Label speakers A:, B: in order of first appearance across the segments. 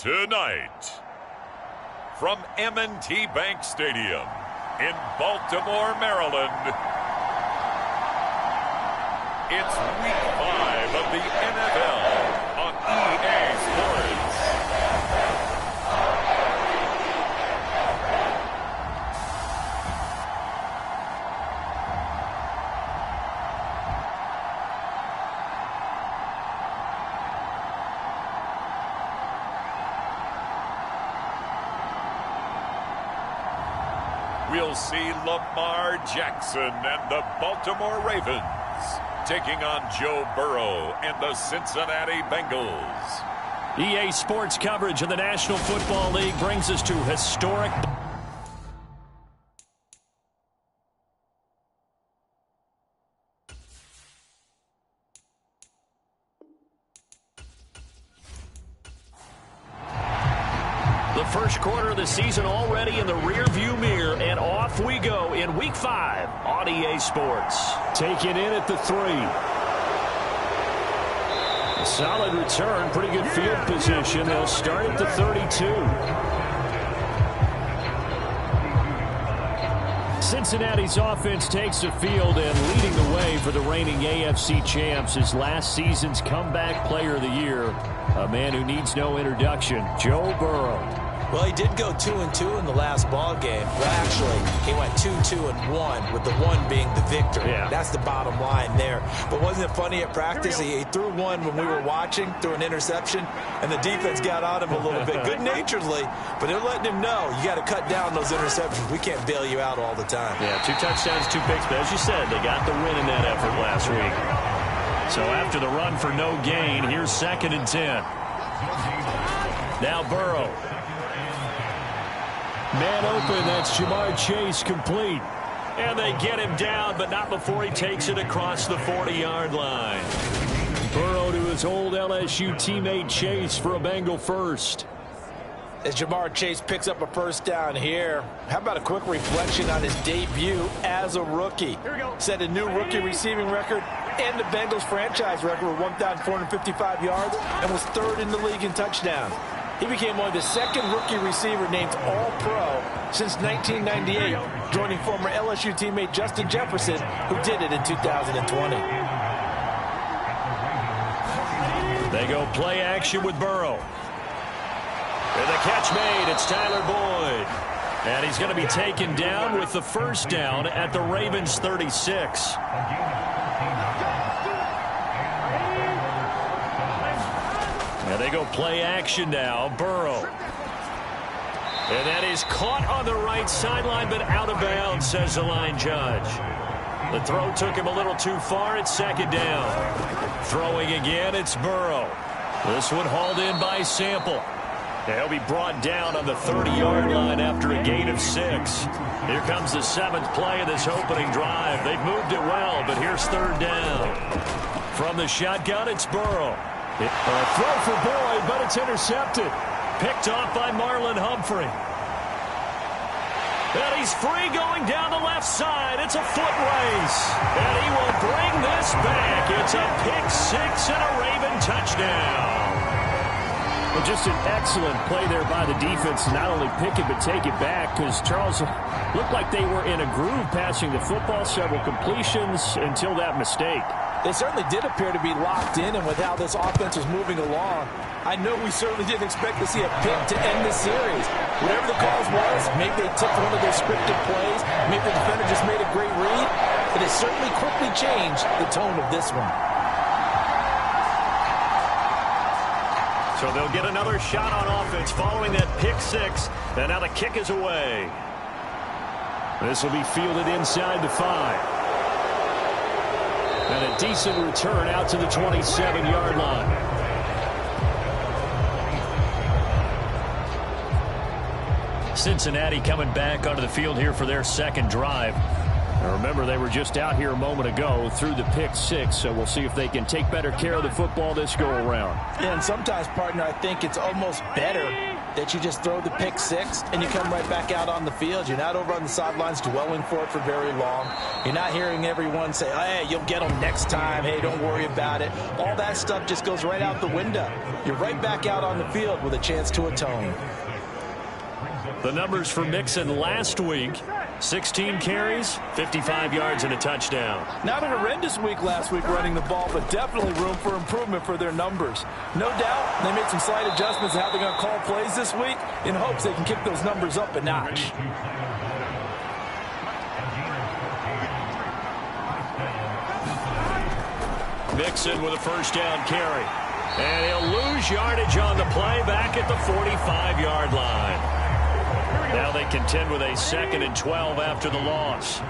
A: Tonight, from M&T Bank Stadium in Baltimore, Maryland, it's Week 5 of the NFL on EA Sports. We'll see Lamar Jackson and the Baltimore Ravens taking on Joe Burrow and the Cincinnati Bengals.
B: EA Sports coverage of the National Football League brings us to historic... The first quarter of the season already in the rearview mirror, and off we go in Week 5 on EA Sports. Taken in at the 3. A solid return, pretty good field position. They'll start at the 32. Cincinnati's offense takes the field, and leading the way for the reigning AFC champs is last season's comeback player of the year, a man who needs no introduction, Joe Burrow.
C: Well, he did go 2-2 in the last ball game. Well, actually, he went 2-2-1, with the 1 being the victory.
B: Yeah.
C: That's the bottom line there. But wasn't it funny at practice? He threw one when we were watching, threw an interception, and the defense got on him a little bit, good-naturedly. But they're letting him know, you got to cut down those interceptions. We can't bail you out all the time.
B: Yeah, 2 touchdowns, 2 picks. But as you said, they got the win in that effort last week. So after the run for no gain, here's 2nd and 10. Now Burrow. Man open, that's Jamar Chase complete. And they get him down, but not before he takes it across the 40-yard line. Burrow to his old LSU teammate Chase for a Bengal first.
C: As Jamar Chase picks up a first down here, how about a quick reflection on his debut as a rookie? Set a new rookie receiving record and the Bengals franchise record with 1,455 yards and was 3rd in the league in touchdowns. He became only the 2nd rookie receiver named All-Pro since 1998, joining former LSU teammate Justin Jefferson, who did it in 2020.
B: They go play action with Burrow. And the catch made, it's Tyler Boyd. And he's going to be taken down with the first down at the Ravens 36. And they go play action now. Burrow. And that is caught on the right sideline, but out of bounds, says the line judge. The throw took him a little too far. It's 2nd down. Throwing again, it's Burrow. This one hauled in by Sample. He'll be brought down on the 30-yard line after a gain of 6. Here comes the 7th play of this opening drive. They've moved it well, but here's 3rd down. From the shotgun, it's Burrow. A throw for Boyd, but it's intercepted. Picked off by Marlon Humphrey. And he's free going down the left side. It's a foot race. And he will bring this back. It's a pick-6 and a Raven touchdown. Well, just an excellent play there by the defense to not only pick it but take it back, because Charles looked like they were in a groove passing the football, several completions until that mistake.
C: They certainly did appear to be locked in, and with how this offense was moving along, I know we certainly didn't expect to see a pick to end the series. Whatever the cause was, maybe they took one of those scripted plays, maybe the defender just made a great read, but it certainly quickly changed the tone of this one.
B: So they'll get another shot on offense following that pick-6, and now the kick is away. This will be fielded inside the 5. And a decent return out to the 27-yard line. Cincinnati coming back onto the field here for their 2nd drive. Now remember, they were just out here a moment ago through the pick-6, so we'll see if they can take better care of the football this go-around.
C: And sometimes, partner, I think it's almost better that you just throw the pick six and you come right back out on the field. You're not over on the sidelines dwelling for it for very long. You're not hearing everyone say, hey, you'll get them next time. Hey, don't worry about it. All that stuff just goes right out the window. You're right back out on the field with a chance to atone.
B: The numbers for Mixon last week: 16 carries, 55 yards, and a touchdown.
C: Not a horrendous week last week running the ball, but definitely room for improvement for their numbers. No doubt they made some slight adjustments in how they're going to call plays this week in hopes they can kick those numbers up a notch.
B: Mixon with a first down carry. And he'll lose yardage on the play back at the 45-yard line. Now they contend with a 2nd and 12 after the loss.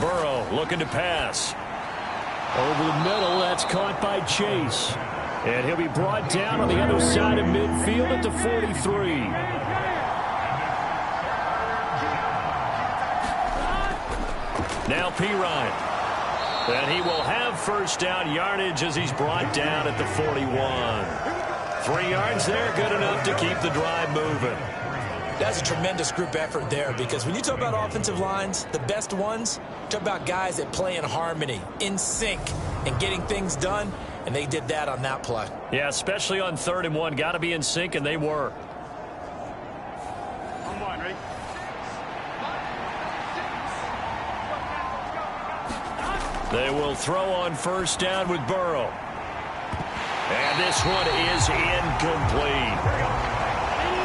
B: Burrow looking to pass. Over the middle, that's caught by Chase. And he'll be brought down on the other side of midfield at the 43. Now Pirine. And he will have first down yardage as he's brought down at the 41. 3 yards there, good enough to keep the drive moving.
C: That's a tremendous group effort there, because when you talk about offensive lines, the best ones, talk about guys that play in harmony, in sync, and getting things done, and they did that on that play.
B: Yeah, especially on 3rd and 1. Got to be in sync, and they were. They will throw on first down with Burrow. And this one is incomplete.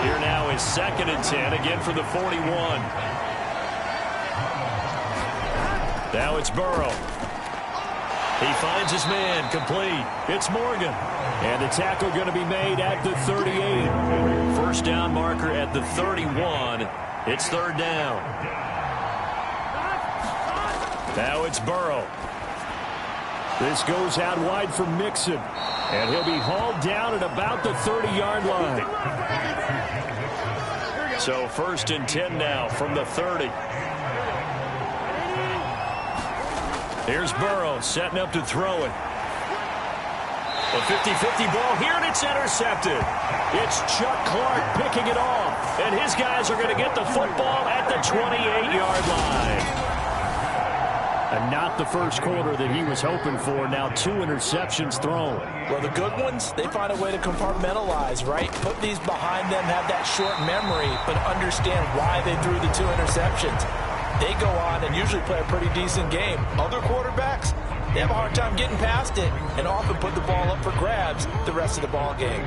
B: Here now is 2nd and 10, again for the 41. Now it's Burrow. He finds his man, complete. It's Morgan. And the tackle going to be made at the 38. First down marker at the 31. It's 3rd down. Now it's Burrow. This goes out wide for Mixon. And he'll be hauled down at about the 30-yard line. So 1st and 10 now from the 30. Here's Burrow setting up to throw it. A 50-50 ball here, and it's intercepted. It's Chuck Clark picking it off. And his guys are going to get the football at the 28-yard line. And not the first quarter that he was hoping for. Now 2 interceptions thrown.
C: Well, the good ones, they find a way to compartmentalize, right? Put these behind them, have that short memory, but understand why they threw the 2 interceptions. They go on and usually play a pretty decent game. Other quarterbacks, they have a hard time getting past it and often put the ball up for grabs the rest of the ball game.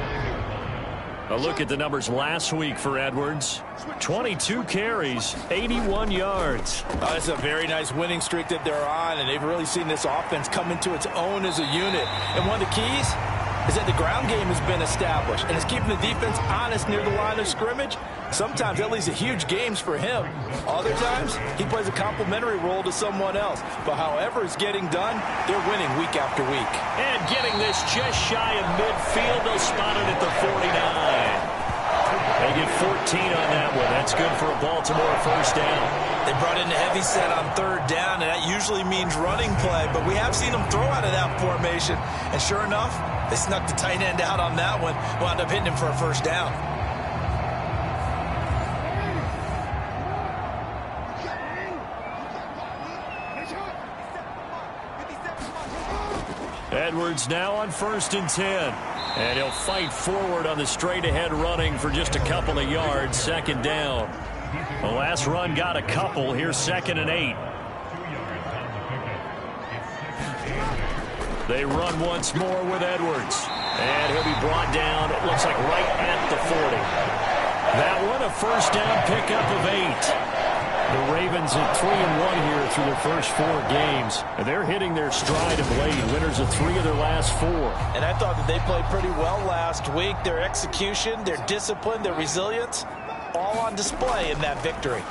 B: A look at the numbers last week for Edwards. 22 carries, 81 yards.
C: Oh, it's a very nice winning streak that they're on, and they've really seen this offense come into its own as a unit. And one of the keys is that the ground game has been established, and it's keeping the defense honest near the line of scrimmage. Sometimes that leads to huge games for him. Other times, he plays a complementary role to someone else. But however it's getting done, they're winning week after week.
B: And getting this just shy of midfield, they'll spot it at the 49. They get 14 on that one. That's good for a Baltimore first down.
C: They brought in a heavy set on 3rd down, and that usually means running play. But we have seen them throw out of that formation. And sure enough, they snuck the tight end out on that one. Wound up hitting him for a first down.
B: Edwards now on 1st and 10. And he'll fight forward on the straight-ahead running for just a couple of yards. 2nd down. The last run got a couple. Here's 2nd and 8. They run once more with Edwards. And he'll be brought down, it looks like right at the 40. That one, a first down pickup of 8. The Ravens at 3-1 here through their first 4 games. And they're hitting their stride of late. Winners of 3 of their last 4.
C: And I thought that they played pretty well last week. Their execution, their discipline, their resilience, all on display in that victory.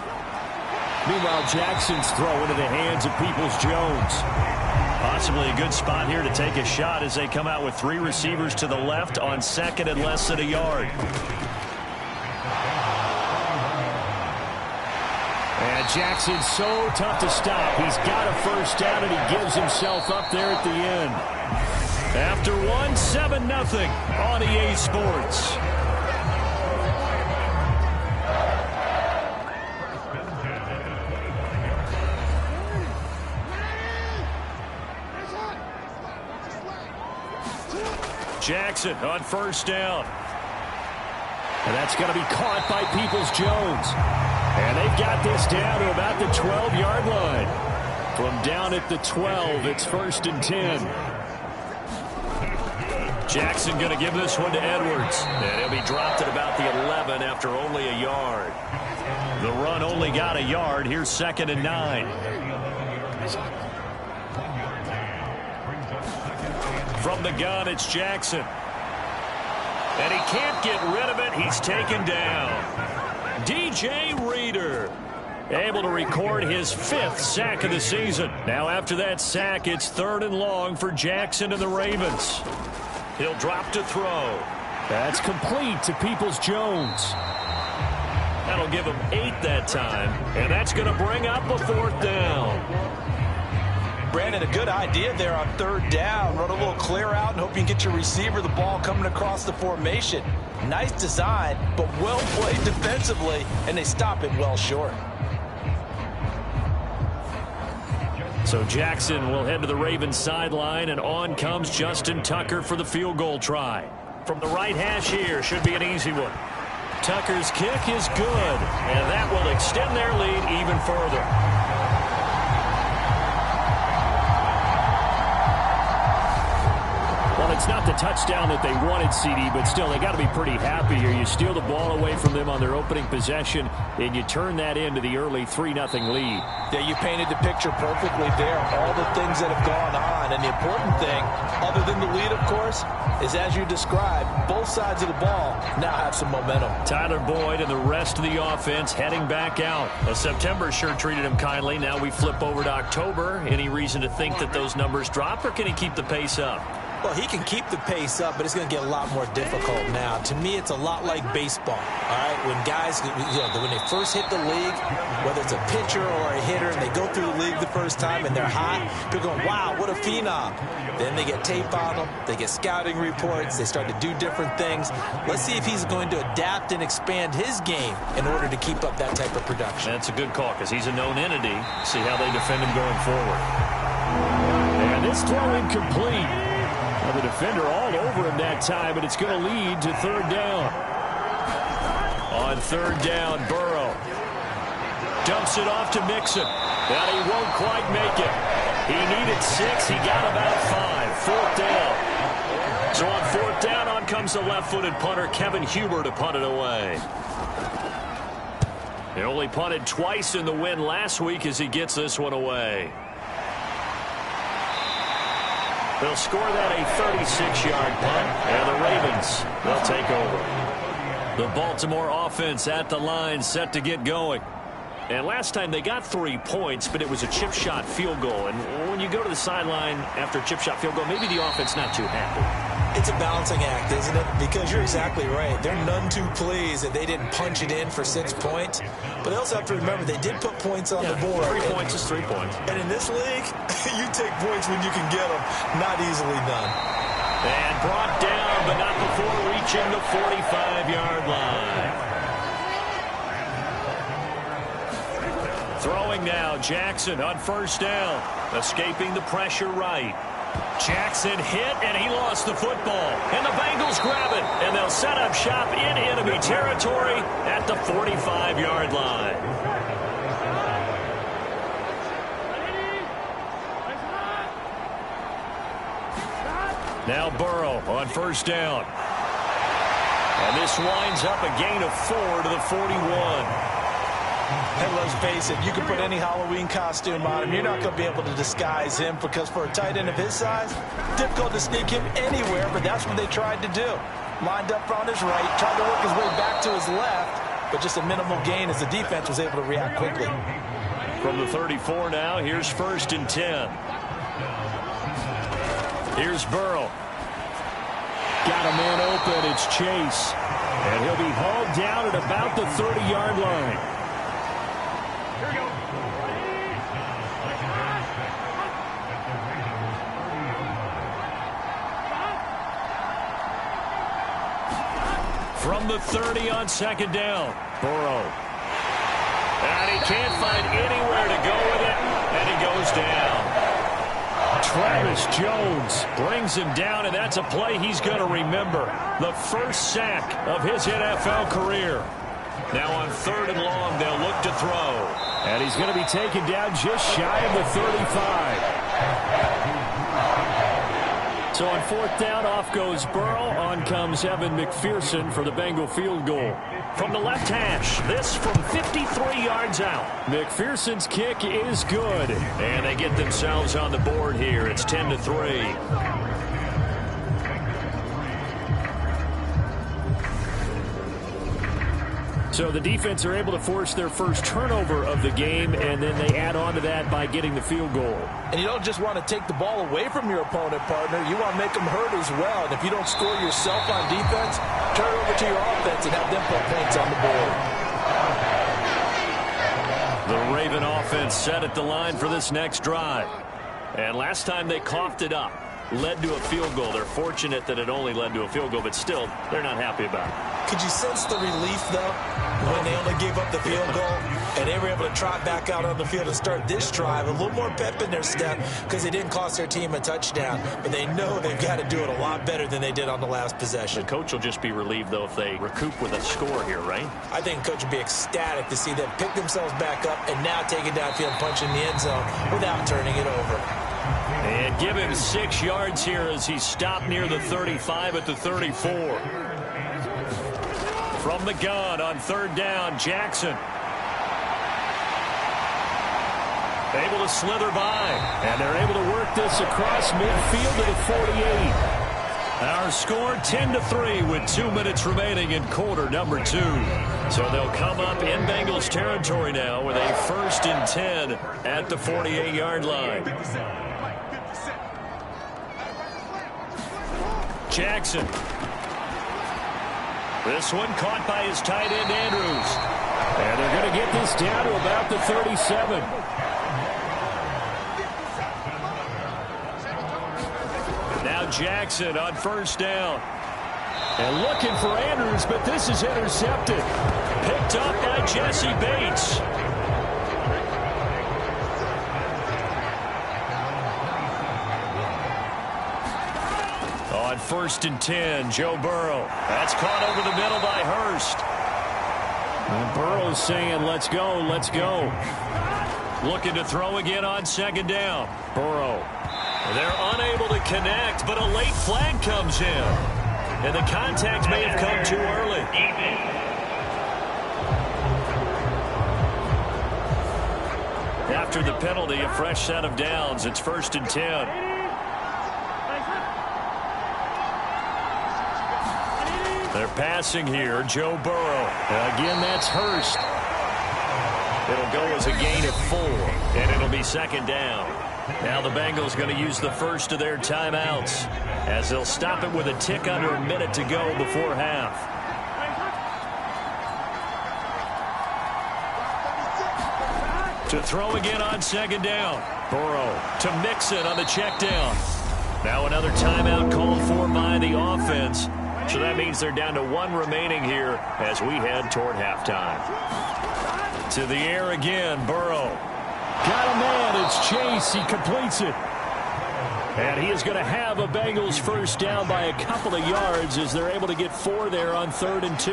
B: Meanwhile, Jackson's throw into the hands of Peoples-Jones. Possibly a good spot here to take a shot as they come out with 3 receivers to the left on 2nd and less than a yard. And Jackson's so tough to stop. He's got a first down, and he gives himself up there at the end. After one, 7-0 on EA Sports. Jackson on first down. And that's going to be caught by Peoples-Jones. And they've got this down to about the 12-yard line. From down at the 12, it's 1st and 10. Jackson going to give this one to Edwards. And he'll be dropped at about the 11 after only a yard. The run only got a yard. Here's 2nd and 9. From the gun, it's Jackson. And he can't get rid of it. He's taken down. DJ Reader able to record his 5th sack of the season. Now after that sack, it's 3rd and long for Jackson and the Ravens. He'll drop to throw. That's complete to Peoples-Jones. That'll give him 8 that time. And that's going to bring up a 4th down.
C: Brandon, a good idea there on 3rd down. Run a little clear out and hope you can get your receiver the ball coming across the formation. Nice design, but well played defensively, and they stop it well short.
B: So Jackson will head to the Ravens sideline, and on comes Justin Tucker for the field goal try. From the right hash here, should be an easy one. Tucker's kick is good, and that will extend their lead even further. It's not the touchdown that they wanted, CD, but still, they got to be pretty happy here. You steal the ball away from them on their opening possession, and you turn that into the early 3-0 lead.
C: Yeah, you painted the picture perfectly there. All the things that have gone on, and the important thing, other than the lead, of course, is as you described, both sides of the ball now have some momentum.
B: Tyler Boyd and the rest of the offense heading back out. Well, September sure treated him kindly. Now we flip over to October. Any reason to think that those numbers drop, or can he keep the pace up?
C: Well, he can keep the pace up, but it's going to get a lot more difficult now. To me, it's a lot like baseball, all right? When guys, when they first hit the league, whether it's a pitcher or a hitter, and they go through the league the first time and they're hot, people go, wow, what a phenom. Then they get tape on them, they get scouting reports, they start to do different things. Let's see if he's going to adapt and expand his game in order to keep up that type of production.
B: That's a good call because he's a known entity. See how they defend him going forward. And this throw incomplete. Well, the defender all over him that time, but it's going to lead to 3rd down. On 3rd down, Burrow dumps it off to Mixon, but he won't quite make it. He needed 6. He got about 5. 4th down. So on 4th down, on comes the left-footed punter, Kevin Huber, to punt it away. He only punted twice in the win last week as he gets this one away. They'll score that a 36-yard punt, and the Ravens will take over. The Baltimore offense at the line, set to get going. And last time they got 3 points, but it was a chip shot field goal. And when you go to the sideline after a chip shot field goal, maybe the offense not too happy.
C: It's a balancing act, isn't it? Because you're exactly right. They're none too pleased that they didn't punch it in for 6 points. But they also have to remember they did put points on the board.
B: 3 points is 3 points.
C: And in this league, you take points when you can get them. Not easily done.
B: And brought down, but not before reaching the 45-yard line. Throwing now, Jackson on 1st down. Escaping the pressure right. Jackson hit, and he lost the football. And the Bengals grab it, and they'll set up shop in enemy territory at the 45-yard line. Now Burrow on 1st down. And this winds up a gain of 4 to the 41.
C: And let's face it, you can put any Halloween costume on him. You're not going to be able to disguise him because for a tight end of his size, difficult to sneak him anywhere, but that's what they tried to do. Lined up on his right, tried to work his way back to his left, but just a minimal gain as the defense was able to react quickly.
B: From the 34 now, here's 1st and 10. Here's Burrow. Got a man open, it's Chase. And he'll be hauled down at about the 30-yard line. Here we go. From the 30 on second down. Burrow. And he can't find anywhere to go with it, and he goes down. Travis Jones brings him down, and that's a play he's going to remember. The first sack of his NFL career. Now on 3rd and long, they'll look to throw. And he's going to be taken down just shy of the 35. So on 4th down, off goes Burrow. On comes Evan McPherson for the Bengal field goal. From the left hash, this from 53 yards out. McPherson's kick is good. And they get themselves on the board here. It's 10-3. So the defense are able to force their first turnover of the game, and then they add on to that by getting the field goal.
C: And you don't just want to take the ball away from your opponent, partner. You want to make them hurt as well. And if you don't score yourself on defense, turn it over to your offense and have them put points on the board.
B: The Raven offense set at the line for this next drive. And last time they coughed it up, led to a field goal. They're fortunate that it only led to a field goal, but still, they're not happy about it.
C: Could you sense the relief, though, when they only gave up the field goal and they were able to trot back out on the field and start this drive? A little more pep in their step because they didn't cost their team a touchdown, but they know they've got to do it a lot better than they did on the last possession.
B: The coach will just be relieved, though, if they recoup with a score here, right?
C: I think the coach would be ecstatic to see them pick themselves back up and now take it downfield, punch in the end zone without turning it over.
B: And give him 6 yards here as he stopped near the 35 at the 34. From the gun on 3rd down, Jackson. Able to slither by. And they're able to work this across midfield to the 48. Our score 10-3 with 2 minutes remaining in quarter number 2. So they'll come up in Bengals territory now with a 1st and 10 at the 48-yard line. Jackson. This one caught by his tight end, Andrews. And they're going to get this down to about the 37. Now Jackson on 1st down. And looking for Andrews, but this is intercepted. Picked up by Jesse Bates. On 1st and 10, Joe Burrow. That's caught over the middle by Hurst. And Burrow's saying, let's go, let's go. Looking to throw again on 2nd down. Burrow. They're unable to connect, but a late flag comes in. And the contact may have come too early. After the penalty, a fresh set of downs. It's 1st and 10. They're passing here, Joe Burrow. Again, that's Hurst. It'll go as a gain of 4, and it'll be 2nd down. Now the Bengals going to use the first of their timeouts as they'll stop it with a tick under a minute to go before half. To throw again on 2nd down. Burrow to Mixon on the check down. Now another timeout called for by the offense. So that means they're down to 1 remaining here as we head toward halftime. To the air again, Burrow. Got a man, it's Chase, he completes it. And he is going to have a Bengals 1st down by a couple of yards as they're able to get 4 there on 3rd and 2.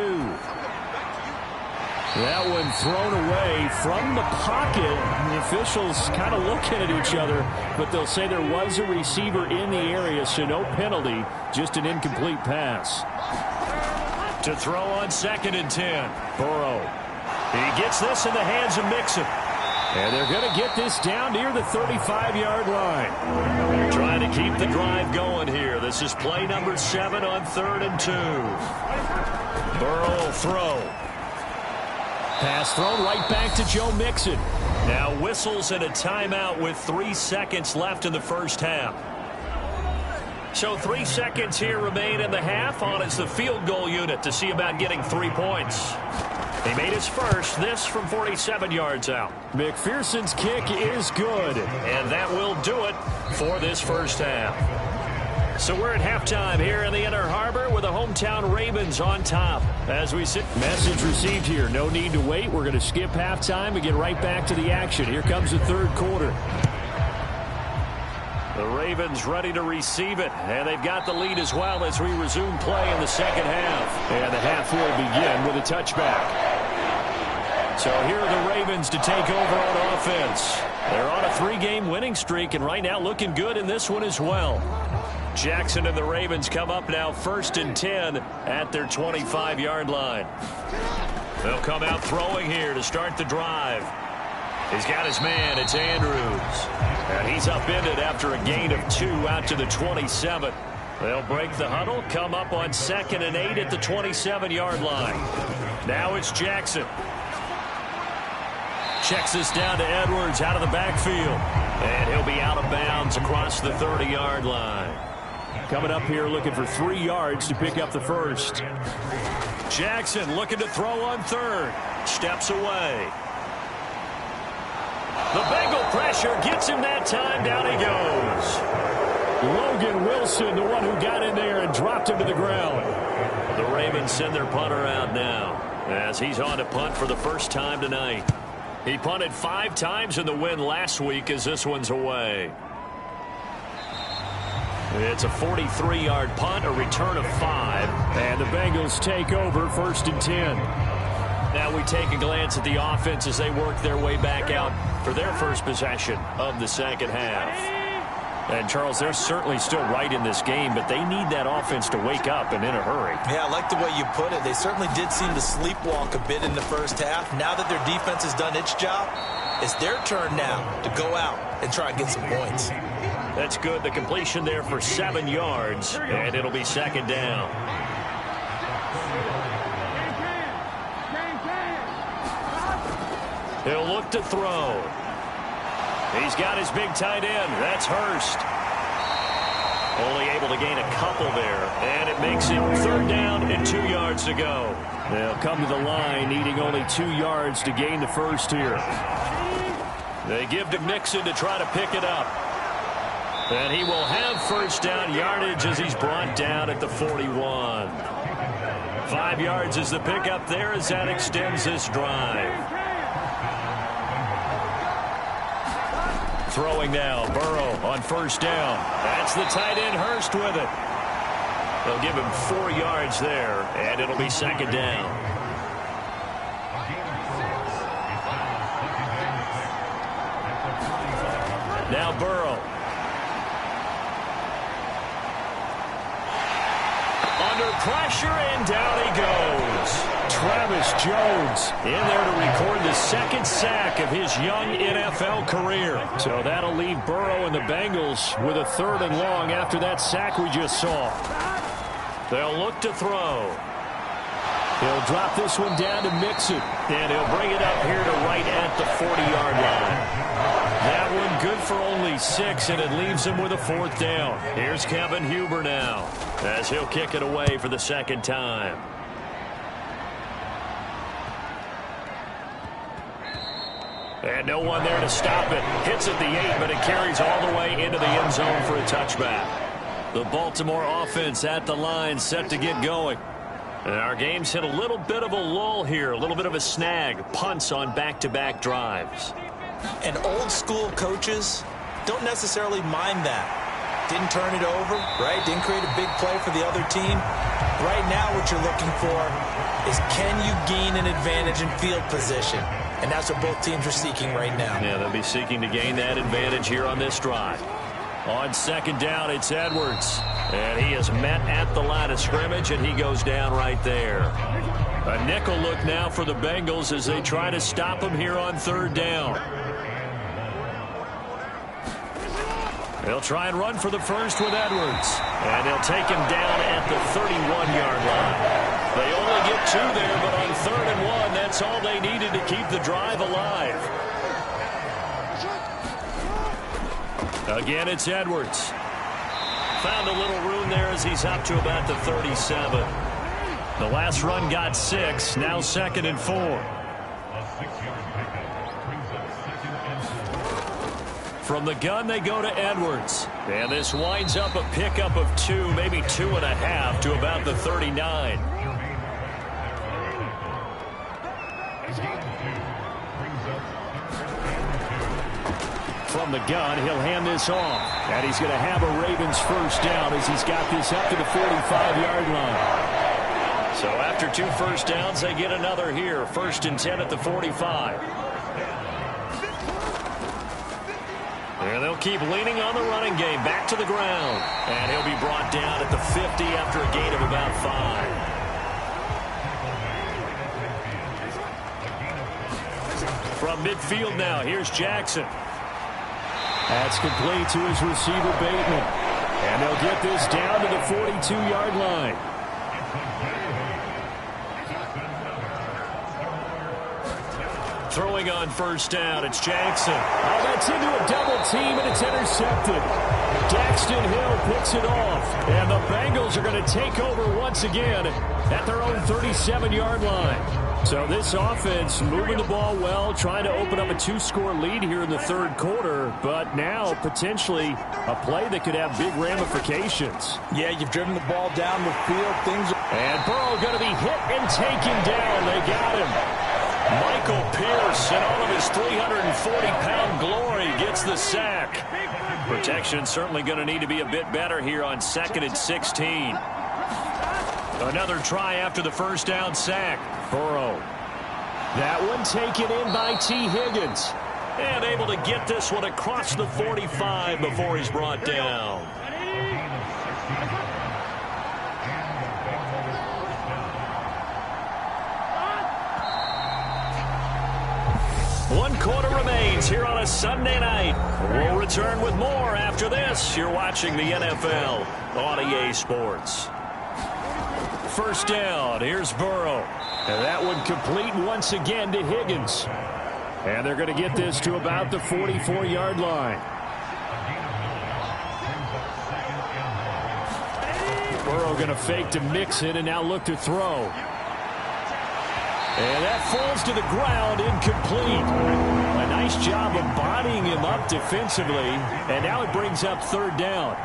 B: That one thrown away from the pocket. The officials kind of looking at each other, but they'll say there was a receiver in the area, so no penalty, just an incomplete pass. To throw on 2nd and 10, Burrow. He gets this in the hands of Mixon. And they're going to get this down near the 35-yard line. Trying to keep the drive going here. This is play number 7 on 3rd and 2. Burrow will throw. Pass thrown right back to Joe Mixon. Now whistles and a timeout with 3 seconds left in the first half. So 3 seconds here remain in the half. On is the field goal unit to see about getting 3 points. He made his first, this from 47 yards out. McPherson's kick is good. And that will do it for this first half. So we're at halftime here in the Inner Harbor with the hometown Ravens on top. As we sit, message received here. No need to wait. We're going to skip halftime and get right back to the action. Here comes the third quarter. The Ravens ready to receive it, and they've got the lead as well as we resume play in the second half. And the half will begin with a touchback. So here are the Ravens to take over on offense. They're on a 3-game winning streak, and right now looking good in this one as well. Jackson and the Ravens come up now 1st and 10 at their 25-yard line. They'll come out throwing here to start the drive. He's got his man. It's Andrews. And he's upended after a gain of 2 out to the 27. They'll break the huddle, come up on 2nd and 8 at the 27-yard line. Now it's Jackson. Checks this down to Edwards out of the backfield. And he'll be out of bounds across the 30-yard line. Coming up here looking for 3 yards to pick up the first. Jackson looking to throw on 3rd. Steps away. The Bengal pressure gets him that time. Down he goes. Logan Wilson, the one who got in there and dropped him to the ground. The Ravens send their punter out now as he's on to punt for the first time tonight. He punted 5 times in the win last week as this one's away. It's a 43-yard punt, a return of 5. And the Bengals take over 1st and 10. Now we take a glance at the offense as they work their way back out for their first possession of the second half. And, Charles, they're certainly still right in this game, but they need that offense to wake up and in a hurry.
C: Yeah, I like the way you put it. They certainly did seem to sleepwalk a bit in the first half. Now that their defense has done its job, it's their turn now to go out and try and get some points.
B: That's good. The completion there for 7 yards, and it'll be 2nd down. He'll look to throw. He's got his big tight end. That's Hurst. Only able to gain a couple there. And it makes it 3rd down and 2 yards to go. They'll come to the line needing only 2 yards to gain the first here. They give to Mixon to try to pick it up. And he will have 1st down yardage as he's brought down at the 41. 5 yards is the pickup there as that extends this drive. Throwing now, Burrow on 1st down. That's the tight end, Hurst, with it. They'll give him 4 yards there, and it'll be 2nd down. Now Burrow. Under pressure, and down he goes. Travis Jones in there to record the 2nd sack of his young NFL career. So that'll leave Burrow and the Bengals with a 3rd and long after that sack we just saw. They'll look to throw. He'll drop this one down to Mixon, and he'll bring it up here to right at the 40-yard line. That one good for only 6, and it leaves him with a 4th down. Here's Kevin Huber now as he'll kick it away for the 2nd time. And no one there to stop it. Hits at the 8, but it carries all the way into the end zone for a touchback. The Baltimore offense at the line set to get going. And our game's hit a little bit of a lull here, a little bit of a snag. Punts on back-to-back drives.
C: And old-school coaches don't necessarily mind that. Didn't turn it over, right? Didn't create a big play for the other team. Right now what you're looking for is, can you gain an advantage in field position? And that's what both teams are seeking right now.
B: Yeah, they'll be seeking to gain that advantage here on this drive. On 2nd down, it's Edwards. And he is met at the line of scrimmage, and he goes down right there. A nickel look now for the Bengals as they try to stop him here on 3rd down. They'll try and run for the first with Edwards. And they'll take him down at the 31-yard line. They only get 2 there, but on 3rd and 1, that's all they needed to keep the drive alive. Again, it's Edwards. Found a little room there as he's up to about the 37. The last run got 6, now 2nd and 4. From the gun, they go to Edwards. And this winds up a pickup of 2, maybe 2.5 to about the 39. From the gun, he'll hand this off. And he's going to have a Ravens first down as he's got this up to the 45-yard line. So after 2 first downs, they get another here. 1st and 10 at the 45. And they'll keep leaning on the running game. Back to the ground. And he'll be brought down at the 50 after a gain of about 5. From midfield now, here's Jackson. That's complete to his receiver, Bateman. And they'll get this down to the 42-yard line. Throwing on first down, it's Jackson. Oh, that's into a double team, and it's intercepted. Daxton Hill picks it off. And the Bengals are going to take over once again at their own 37-yard line. So this offense moving the ball well, trying to open up a 2-score lead here in the 3rd quarter, but now potentially a play that could have big ramifications.
C: Yeah, you've driven the ball down the field.
B: And Burrow going to be hit and taken down. They got him. Michael Pierce, in all of his 340-pound glory, gets the sack. Protection certainly going to need to be a bit better here on 2nd and 16. Another try after the first down sack. Burrow. That one taken in by T. Higgins. And able to get this one across the 45 before he's brought down. One quarter remains here on a Sunday night. We'll return with more after this. You're watching the NFL on EA Sports. First down, here's Burrow. And that one complete once again to Higgins. And they're going to get this to about the 44-yard line. Burrow going to fake to mix it and now look to throw. And that falls to the ground, incomplete. A nice job of bodying him up defensively. And now it brings up 3rd down.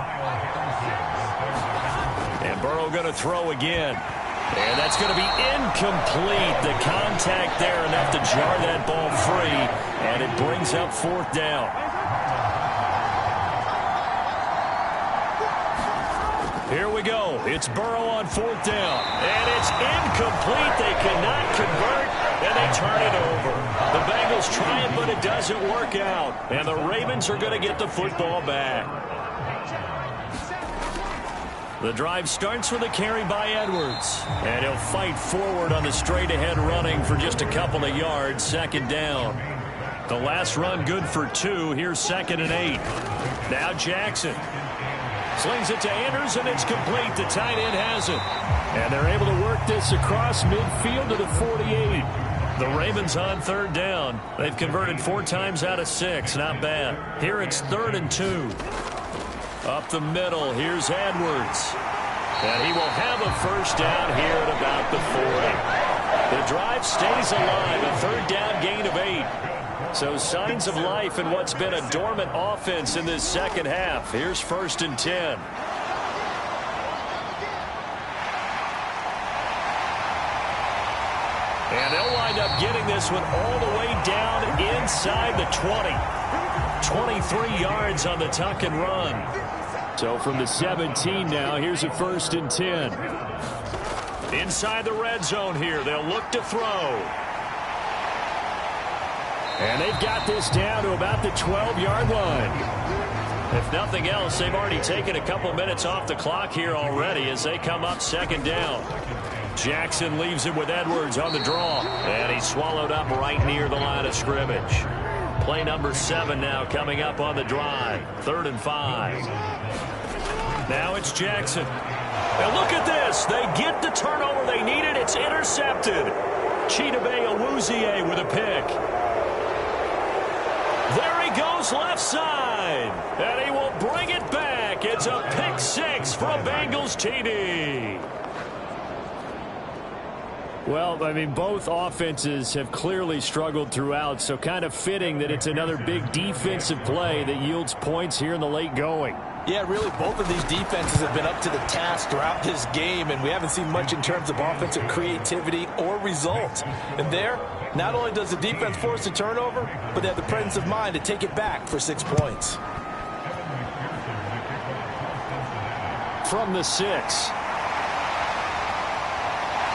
B: And Burrow going to throw again. And that's going to be incomplete. The contact there enough to jar that ball free. And it brings up 4th down. Here we go. It's Burrow on 4th down. And it's incomplete. They cannot convert, and they turn it over. The Bengals try it, but it doesn't work out. And the Ravens are going to get the football back. The drive starts with a carry by Edwards. And he'll fight forward on the straight-ahead running for just a couple of yards. 2nd down. The last run good for 2. Here's 2nd and 8. Now Jackson. Slings it to Andrews, and it's complete. The tight end has it. And they're able to work this across midfield to the 48. The Ravens on 3rd down. They've converted 4 times out of 6. Not bad. Here it's 3rd and 2. Up the middle, here's Edwards. And he will have a first down here at about the 40. The drive stays alive, a 3rd down gain of 8. So signs of life in what's been a dormant offense in this 2nd half. Here's 1st and 10. And they'll wind up getting this one all the way down inside the 20. 23 yards on the tuck and run. So from the 17 now, here's a 1st and 10. Inside the red zone here, they'll look to throw. And they've got this down to about the 12-yard line. If nothing else, they've already taken a couple minutes off the clock here already as they come up 2nd down. Jackson leaves it with Edwards on the draw. And he's swallowed up right near the line of scrimmage. Play number 7 now coming up on the drive. 3rd and 5. Now it's Jackson. And look at this. They get the turnover they needed. It's intercepted. Chidobe Awuzie with a pick. There he goes left side. And he will bring it back. It's a pick 6 for a Bengals TD. Well, I mean, both offenses have clearly struggled throughout, so kind of fitting that it's another big defensive play that yields points here in the late going.
C: Yeah, really, both of these defenses have been up to the task throughout this game, and we haven't seen much in terms of offensive creativity or results. And there, not only does the defense force a turnover, but they have the presence of mind to take it back for 6 points.
B: From the 6.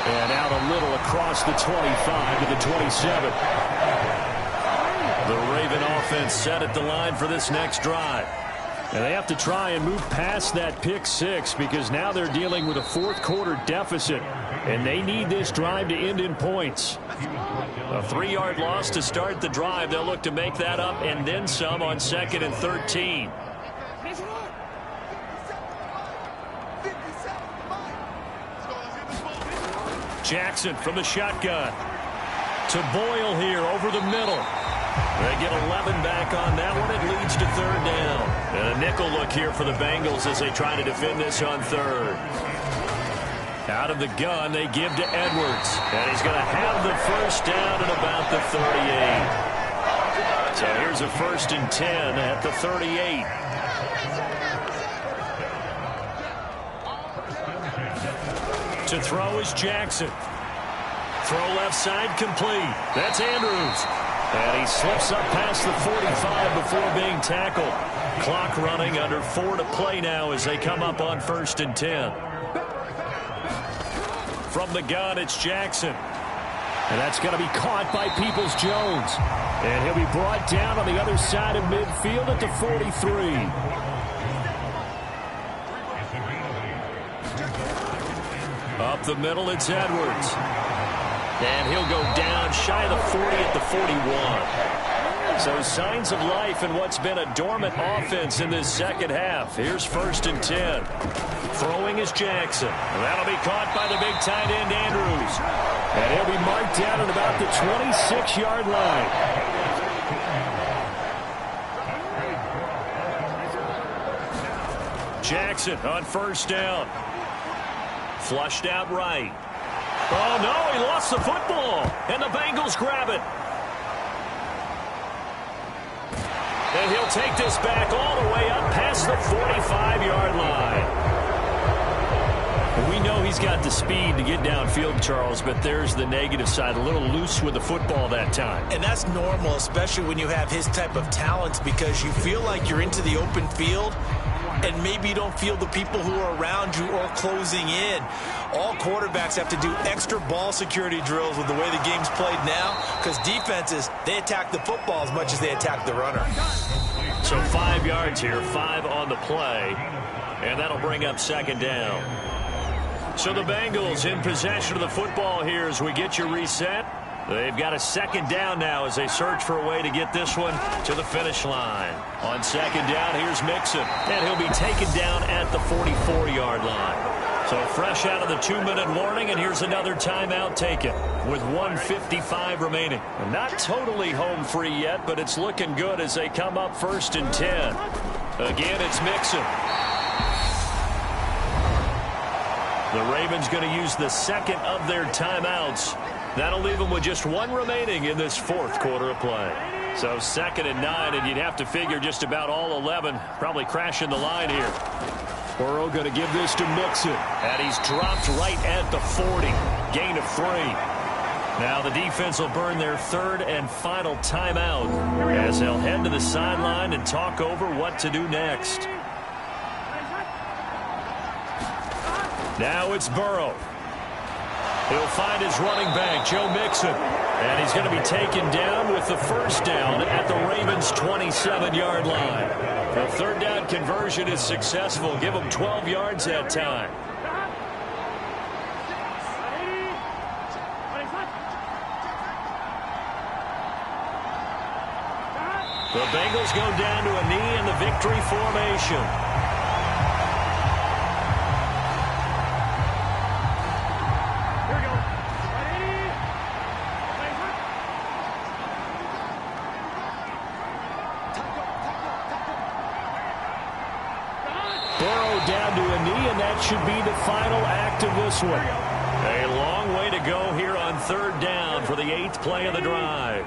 B: And out a little across the 25 to the 27. The Raven offense set at the line for this next drive. And they have to try and move past that pick 6 because now they're dealing with a fourth-quarter deficit, and they need this drive to end in points. A 3-yard loss to start the drive. They'll look to make that up and then some on 2nd and 13. Jackson from the shotgun to Boyle here over the middle. They get 11 back on that one. It leads to 3rd down. And a nickel look here for the Bengals as they try to defend this on 3rd. Out of the gun, they give to Edwards. And he's going to have the first down at about the 38. So here's a 1st and 10 at the 38. To throw is Jackson. Throw left side complete. That's Andrews. And he slips up past the 45 before being tackled. Clock running under 4 to play now as they come up on 1st and 10. From the gun, it's Jackson. And that's going to be caught by Peoples-Jones. And he'll be brought down on the other side of midfield at the 43. Up the middle, it's Edwards. And he'll go down shy of the 40 at the 41. So signs of life in what's been a dormant offense in this second half. Here's 1st and 10. Throwing is Jackson. And that'll be caught by the big tight end, Andrews. And he'll be marked down at about the 26-yard line. Jackson on 1st down. Flushed out right. Oh, no, he lost the football. And the Bengals grab it. And he'll take this back all the way up past the 45-yard line. We know he's got the speed to get downfield, Charles, but there's the negative side. A little loose with the football that time.
C: And that's normal, especially when you have his type of talents, because you feel like you're into the open field and maybe you don't feel the people who are around you or closing in. All quarterbacks have to do extra ball security drills with the way the game's played now, because defenses, they attack the football as much as they attack the runner.
B: So 5 yards here, 5 on the play, and that'll bring up 2nd down. So the Bengals in possession of the football here as we get you reset. They've got a 2nd down now as they search for a way to get this one to the finish line. On 2nd down, here's Mixon, and he'll be taken down at the 44-yard line. So fresh out of the 2-minute warning, and here's another timeout taken with 1:55 remaining. Not totally home free yet, but it's looking good as they come up 1st and 10. Again, it's Mixon. The Ravens going to use the 2nd of their timeouts. That'll leave them with just 1 remaining in this 4th quarter of play. So 2nd and 9, and you'd have to figure just about all 11 probably crashing the line here. Burrow going to give this to Mixon, and he's dropped right at the 40. Gain of 3. Now the defense will burn their 3rd and final timeout as they'll head to the sideline and talk over what to do next. Now it's Burrow. He'll find his running back, Joe Mixon. And he's going to be taken down with the 1st down at the Ravens' 27-yard line. The 3rd down conversion is successful. Give them 12 yards that time. The Bengals go down to a knee in the victory formation. Down to a knee, and that should be the final act of this one. A long way to go here on third down for the 8th play of the drive.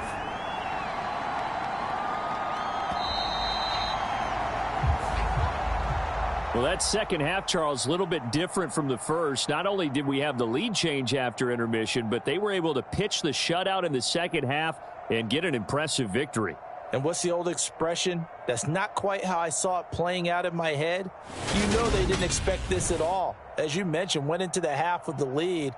D: Well, that second half, Charles, a little bit different from the first. Not only did we have the lead change after intermission, but they were able to pitch the shutout in the second half and get an impressive victory.
C: And what's the old expression? That's not quite how I saw it playing out in my head. You know they didn't expect this at all. As you mentioned, went into the half with the lead.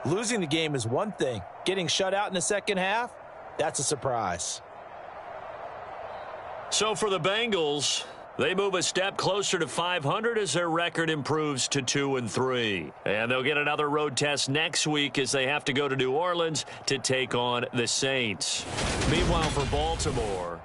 C: Losing the game is one thing. Getting shut out in the second half, that's a surprise.
B: So for the Bengals, they move a step closer to 500 as their record improves to 2-3. And they'll get another road test next week as they have to go to New Orleans to take on the Saints. Meanwhile, for Baltimore,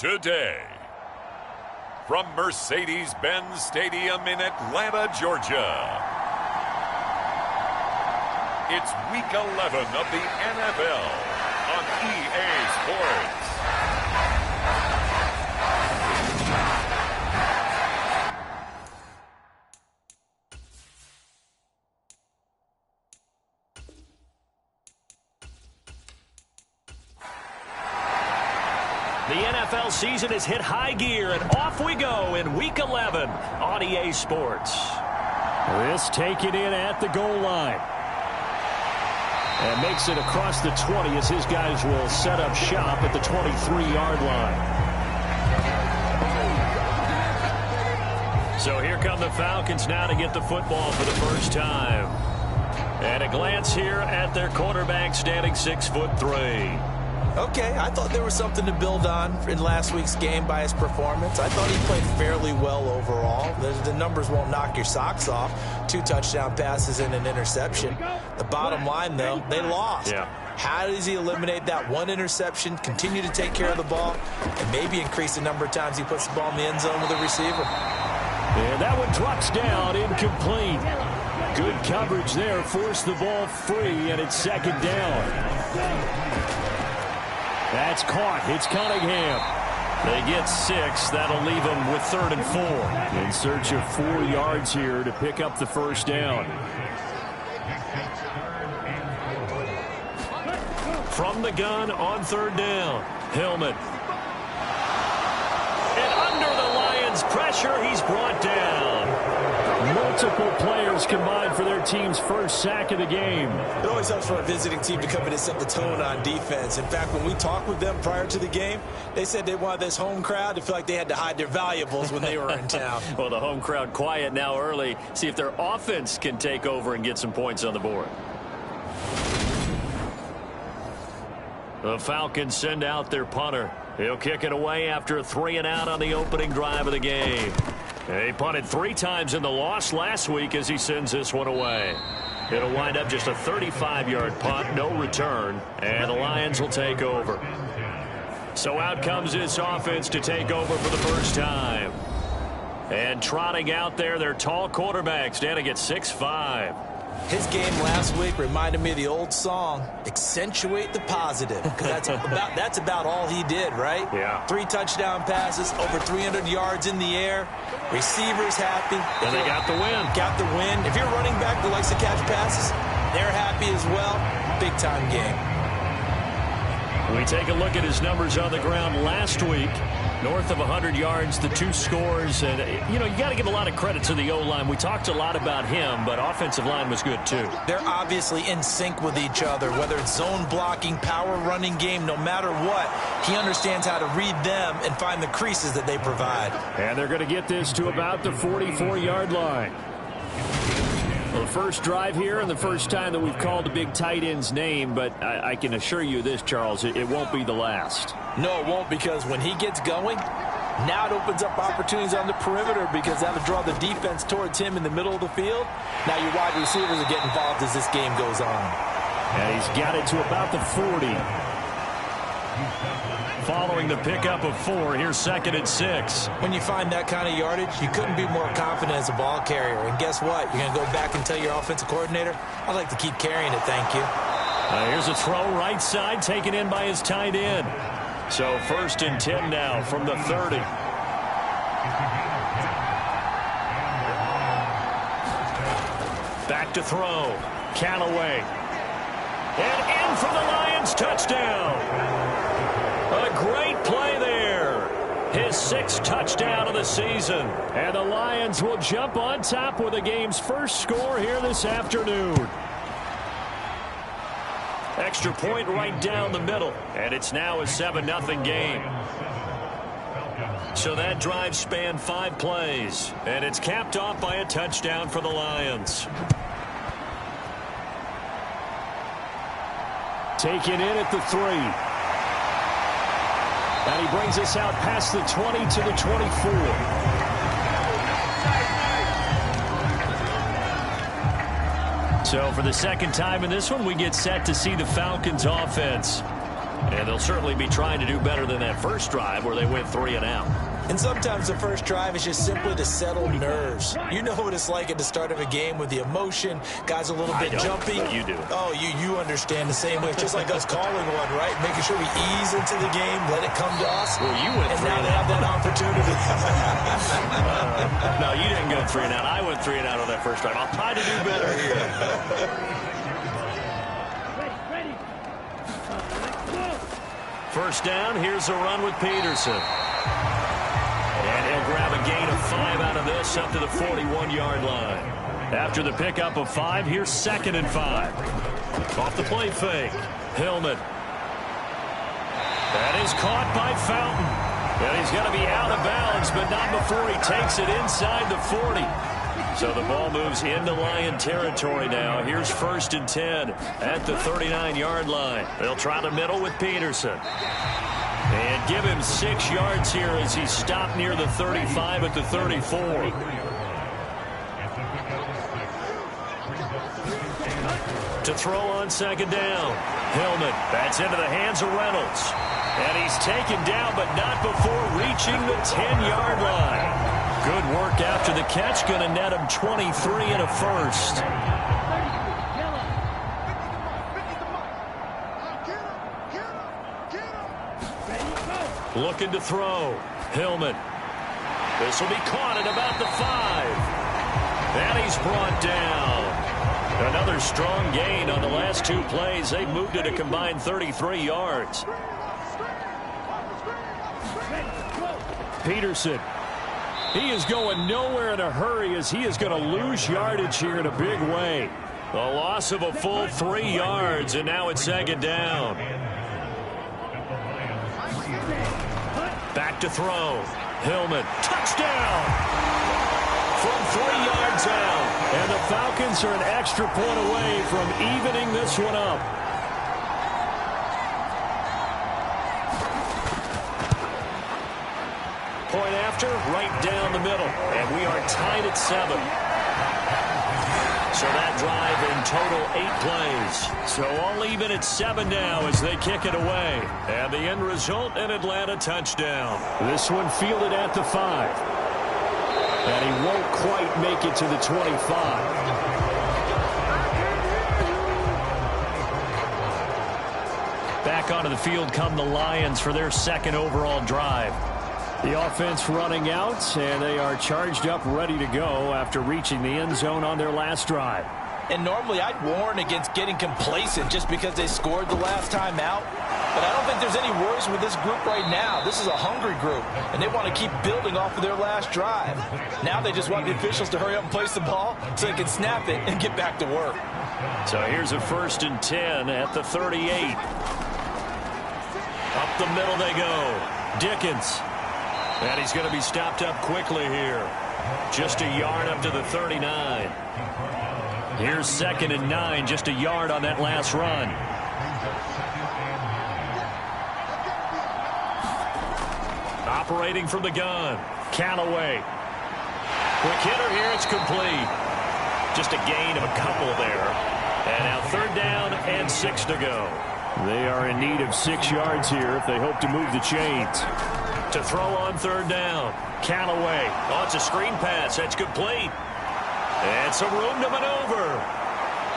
A: today. From Mercedes-Benz Stadium in Atlanta, Georgia, it's Week 11 of the NFL on EA Sports.
B: The NFL season has hit high gear, and off we go in Week 11 on EA Sports.
D: This taken in at the goal line. And makes it across the 20 as his guys will set up shop at the 23-yard line. So here come the Falcons now to get the football for the first time. And a glance here at their quarterback standing 6'3".
C: Okay, I thought there was something to build on in last week's game by his performance. I thought he played fairly well overall. The numbers won't knock your socks off. 2 touchdown passes and an interception. The bottom line, though, they lost.
B: Yeah.
C: How does he eliminate that one interception, continue to take care of the ball, and maybe increase the number of times he puts the ball in the end zone with a receiver?
D: And that one drops down, incomplete. Good coverage there, forced the ball free, and it's second down. That's caught. It's Cunningham. They get 6. That'll leave them with 3rd and 4. In search of 4 yards here to pick up the first down. From the gun on 3rd down. Hillman. And under the Lions' pressure, he's brought down. Multiple players combined for their team's first sack of the game.
C: It always helps for a visiting team to come in and set the tone on defense. In fact, when we talked with them prior to the game, they said they wanted this home crowd to feel like they had to hide their valuables when they were in town.
D: Well, the home crowd quiet now early. See if their offense can take over and get some points on the board. The Falcons send out their punter. He'll kick it away after a 3-and-out on the opening drive of the game. He punted 3 times in the loss last week as he sends this one away. It'll wind up just a 35-yard punt, no return, and the Lions will take over. So out comes this offense to take over for the first time. And trotting out there, their tall quarterback standing at 6'5".
C: His game last week reminded me of the old song, Accentuate the Positive, because that's about all he did, right?
B: Yeah.
C: 3 touchdown passes, over 300 yards in the air, receivers happy.
B: And they got the win.
C: Got the win. If you're running back that likes to catch passes, they're happy as well. Big-time game.
D: We take a look at his numbers on the ground last week. North of 100 yards, the 2 scores. And, you know, you got to give a lot of credit to the O-line. We talked a lot about him, but offensive line was good, too.
C: They're obviously in sync with each other, whether it's zone blocking, power running game, no matter what. He understands how to read them and find the creases that they provide.
D: And they're going to get this to about the 44-yard line. Well, the first drive here and the first time that we've called the big tight end's name, but I can assure you this, Charles, it won't be the last.
C: No, it won't, because when he gets going, now it opens up opportunities on the perimeter because that'll draw the defense towards him in the middle of the field. Now your wide receivers will get involved as this game goes on.
D: And he's got it to about the 40. Following the pickup of 4, here's 2nd and 6.
C: When you find that kind of yardage, you couldn't be more confident as a ball carrier. And guess what? You're going to go back and tell your offensive coordinator, I'd like to keep carrying it, thank you.
D: Here's a throw right side taken in by his tight end. So 1st and 10 now from the 30. Back to throw. Callaway. And in for the Lions touchdown. A great play there. His 6th touchdown of the season. And the Lions will jump on top with the game's first score here this afternoon. Extra point right down the middle. And it's now a 7-0 game. So that drive spanned 5 plays. And it's capped off by a touchdown for the Lions. Taken in at the 3. And he brings us out past the 20 to the 24. So for the second time in this one, we get set to see the Falcons offense.
B: And they'll certainly be trying to do better than that first drive where they went 3 and out.
C: And sometimes the first drive is just simply to settle nerves. You know what it's like at the start of a game with the emotion. Guys a little bit jumpy.
B: You do.
C: Oh, you understand the same way. It's just like us calling one, right? Making sure we ease into the game, let it come to us.
B: Well, you went 3
C: and now
B: and
C: they have
B: out.
C: that opportunity.
B: No, you didn't go 3 and out. I went 3 and out on that first drive. I'll try to do better here. First down, here's a run with Peterson. And he'll grab a gain of 5 out of this up to the 41-yard line. After the pickup of 5, here's 2nd and 5. Off the play fake. Hillman. That is caught by Fountain. And he's going to be out of bounds, but not before he takes it inside the 40. So the ball moves into Lion territory now. Here's 1st and 10 at the 39-yard line. They'll try the middle with Peterson. And give him 6 yards here as he stopped near the 35 at the 34. To throw on 2nd down. Hillman. That's into the hands of Reynolds. And he's taken down, but not before reaching the 10-yard line. Good work after the catch. Going to net him 23 and a first. Looking to throw. Hillman. This will be caught at about the 5. And he's brought down. Another strong gain on the last 2 plays. They moved it a combined 33 yards. Peterson. He is going nowhere in a hurry as he is going to lose yardage here in a big way. A loss of a full 3 yards, and now it's 2nd down. Back to throw. Hillman. Touchdown! From 3 yards out. And the Falcons are an extra point away from evening this one up. Point after, right down the middle. And we are tied at 7. So that drive in total 8 plays. So all even at 7 now as they kick it away. And the end result, an Atlanta touchdown. This one fielded at the 5. And he won't quite make it to the 25. Back onto the field come the Lions for their 2nd overall drive. The offense running out, and they are charged up, ready to go after reaching the end zone on their last drive.
C: And normally I'd warn against getting complacent just because they scored the last time out. But I don't think there's any worries with this group right now. This is a hungry group, and they want to keep building off of their last drive. Now they just want the officials to hurry up and place the ball so they can snap it and get back to work.
B: So here's a 1st and 10 at the 38. Up the middle they go. Dickens. And he's going to be stopped up quickly here. Just a yard up to the 39. Here's 2nd and 9, just a yard on that last run. Operating from the gun. Callaway. Quick hitter here, it's complete. Just a gain of a couple there. And now 3rd down and 6 to go. They are in need of 6 yards here if they hope to move the chains. To throw on 3rd down. Callaway. Oh, it's a screen pass. That's complete. And some room to maneuver.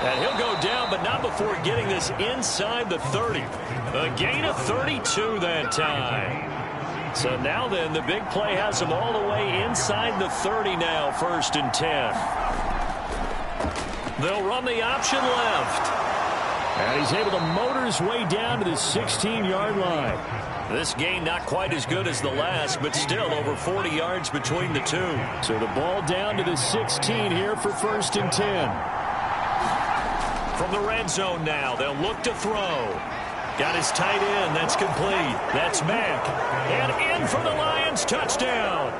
B: And he'll go down, but not before getting this inside the 30. A gain of 32 that time. So now then, the big play has him all the way inside the 30 now, 1st and 10. They'll run the option left. And he's able to motor his way down to the 16-yard line. This gain not quite as good as the last, but still over 40 yards between the two. So the ball down to the 16 here for 1st and 10. From the red zone now, they'll look to throw. Got his tight end. That's complete. That's Mack. And in for the Lions touchdown.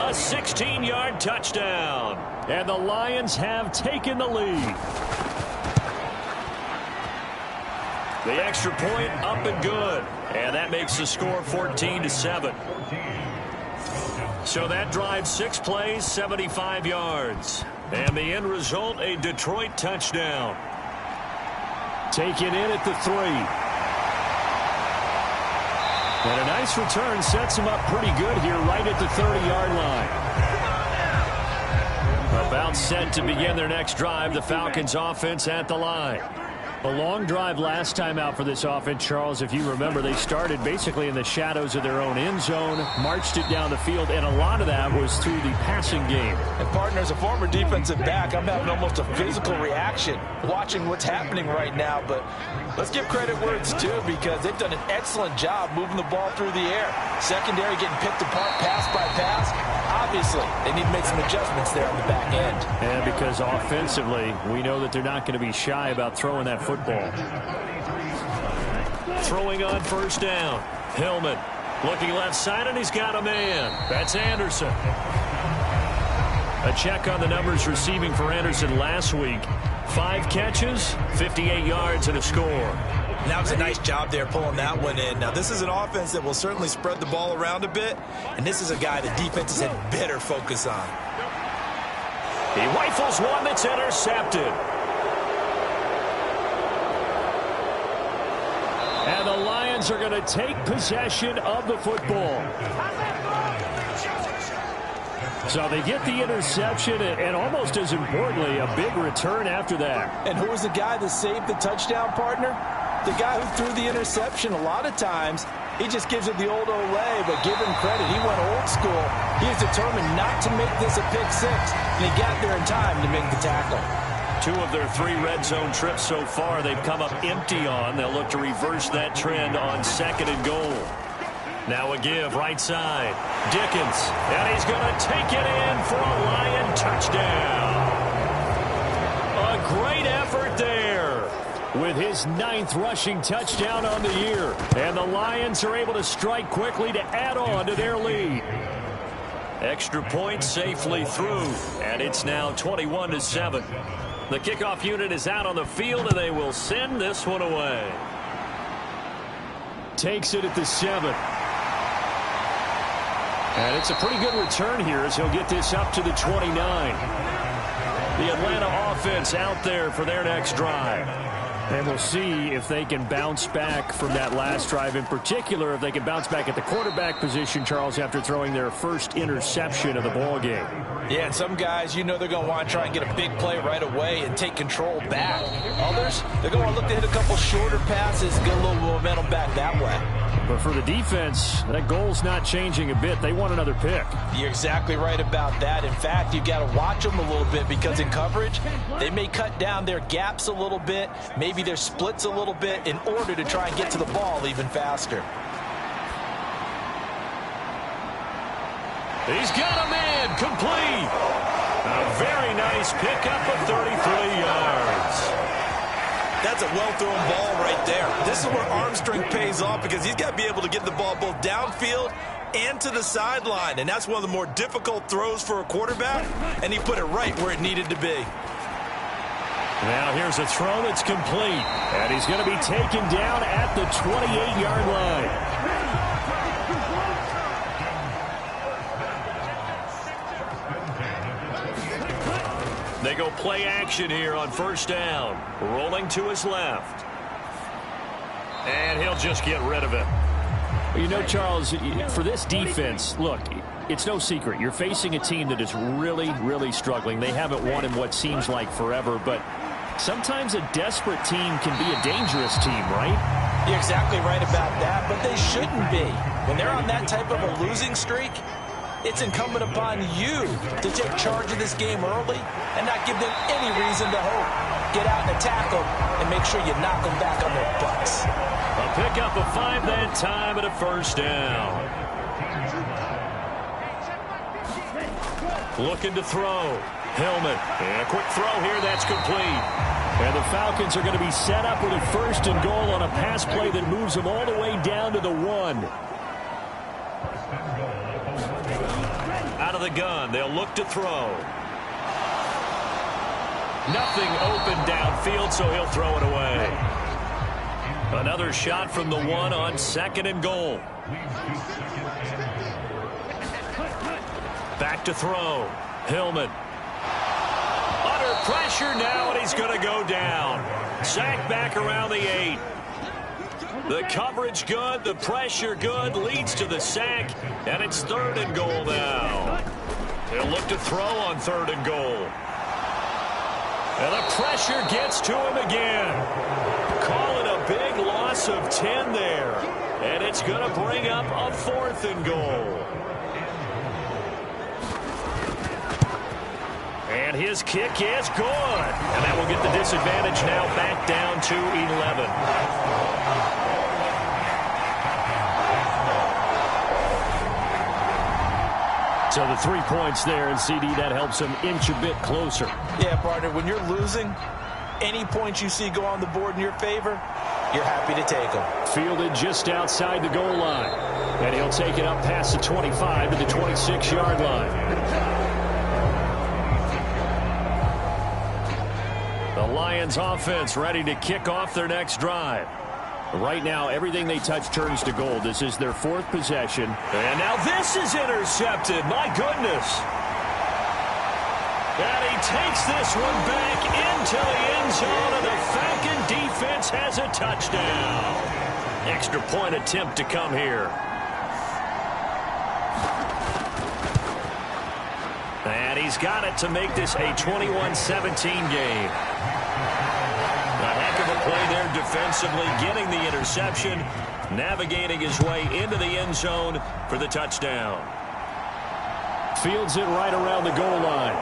B: A 16-yard touchdown. And the Lions have taken the lead. The extra point up and good. And that makes the score 14-7. So that drives 6 plays, 75 yards. And the end result, a Detroit touchdown. Taken in at the 3. And a nice return sets him up pretty good here right at the 30-yard line. About set to begin their next drive, the Falcons offense at the line. A long drive last time out for this offense, Charles. If you remember, they started basically in the shadows of their own end zone, marched it down the field, and a lot of that was through the passing game.
C: And partner, as a former defensive back, I'm having almost a physical reaction watching what's happening right now. But let's give credit where it's due, because they've done an excellent job moving the ball through the air. Secondary getting picked apart pass by pass. Obviously, they need to make some adjustments there on the back end.
B: And because offensively, we know that they're not going to be shy about throwing that football. Throwing on first down. Hillman looking left side, and he's got a man. That's Anderson. A check on the numbers receiving for Anderson last week. 5 catches, 58 yards, and a score.
C: That was a nice job there pulling that one in. Now, this is an offense that will certainly spread the ball around a bit, and this is a guy the defenses had better focus on.
B: He rifles one that's intercepted. And the Lions are going to take possession of the football. So they get the interception, and almost as importantly, a big return after that.
C: And who was the guy that saved the touchdown, partner? The guy who threw the interception. A lot of times, he just gives it the old Olay, but give him credit. He went old school. He is determined not to make this a pick six, and he got there in time to make the tackle.
B: 2 of their 3 red zone trips so far, they've come up empty on. They'll look to reverse that trend on 2nd and goal. Now a give right side. Dickens, and he's going to take it in for a Lion touchdown. A great effort there with his 9th rushing touchdown on the year. And the Lions are able to strike quickly to add on to their lead. Extra point safely through, and it's now 21-7. The kickoff unit is out on the field, and they will send this one away. Takes it at the 7. And it's a pretty good return here as he'll get this up to the 29. The Atlanta offense out there for their next drive. And we'll see if they can bounce back from that last drive. In particular, if they can bounce back at the quarterback position, Charles, after throwing their first interception of the ball game.
C: Yeah, and some guys, you know they're going to want to try and get a big play right away and take control back. Others, they're going to look to hit a couple shorter passes, get a little momentum back that way.
B: But for the defense, that goal's not changing a bit. They want another pick.
C: You're exactly right about that. In fact, you've got to watch them a little bit, because in coverage, they may cut down their gaps a little bit, maybe their splits a little bit, in order to try and get to the ball even faster.
B: He's got a man complete. A very nice pickup of 33 yards.
C: That's a well-thrown ball right there. This is where arm strength pays off, because he's got to be able to get the ball both downfield and to the sideline. And that's one of the more difficult throws for a quarterback, and he put it right where it needed to be.
B: Now here's a throw that's complete. And he's going to be taken down at the 28-yard line. They go play action here on first down. Rolling to his left. And he'll just get rid of it. You know, Charles, for this defense, look, it's no secret. You're facing a team that is really, really struggling. They haven't won in what seems like forever, but sometimes a desperate team can be a dangerous team, right?
C: You're exactly right about that, but they shouldn't be. When they're on that type of a losing streak, it's incumbent upon you to take charge of this game early and not give them any reason to hope. Get out and attack them and make sure you knock them back on their butts.
B: A pickup of 5 that time and a first down. Looking to throw. Hillman. And a quick throw here that's complete. And the Falcons are going to be set up with a first and goal on a pass play that moves them all the way down to the 1. Out of the gun, they'll look to throw. Nothing open downfield, so he'll throw it away. Another shot from the 1 on 2nd and goal. Back to throw. Hillman. Under pressure now, and he's going to go down. Sacked back around the 8. The coverage good, the pressure good, leads to the sack, and it's 3rd and goal now. He'll look to throw on 3rd and goal. And the pressure gets to him again. Call it a big loss of 10 there. And it's going to bring up a 4th and goal. And his kick is good. And that will get the disadvantage now back down to 11. So the 3 points there, and CD, that helps him inch a bit closer.
C: Yeah, partner, when you're losing, any points you see go on the board in your favor, you're happy to take them.
B: Fielded just outside the goal line. And he'll take it up past the 25 to the 26-yard line. The Lions offense ready to kick off their next drive. Right now, everything they touch turns to gold. This is their 4th possession. And now this is intercepted. My goodness. And he takes this one back into the end zone, and the Falcon defense has a touchdown. Extra point attempt to come here. And he's got it to make this a 21-17 game. A heck of a play there defensively, getting the interception, navigating his way into the end zone for the touchdown. Fields it right around the goal line.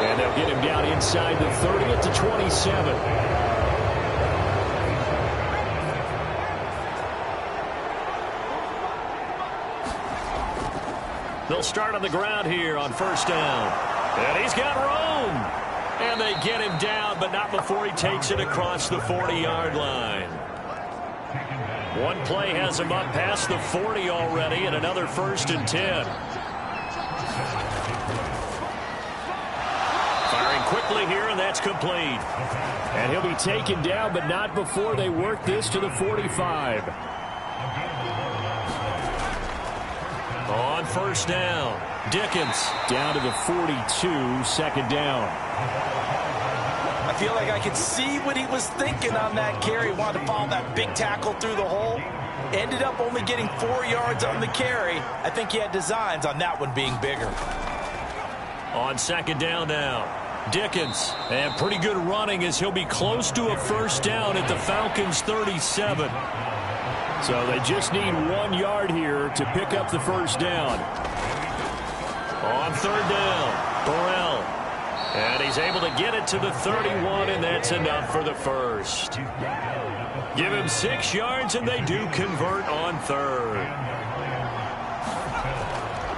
B: And they'll get him down inside the 30 at the 27. They'll start on the ground here on 1st down. And he's got room. And they get him down, but not before he takes it across the 40-yard line. One play has him up past the 40 already, and another 1st and 10. Firing quickly here, and that's complete. And he'll be taken down, but not before they work this to the 45. On 1st down, Dickens down to the 42, 2nd down.
C: I feel like I could see what he was thinking on that carry. Wanted to follow that big tackle through the hole. Ended up only getting 4 yards on the carry. I think he had designs on that one being bigger.
B: On 2nd down now, Dickens. And pretty good running as he'll be close to a 1st down at the Falcons' 37. So they just need 1 yard here to pick up the 1st down. On 3rd down, Burrell. And he's able to get it to the 31, and that's enough for the 1st. Give him 6 yards, and they do convert on 3rd.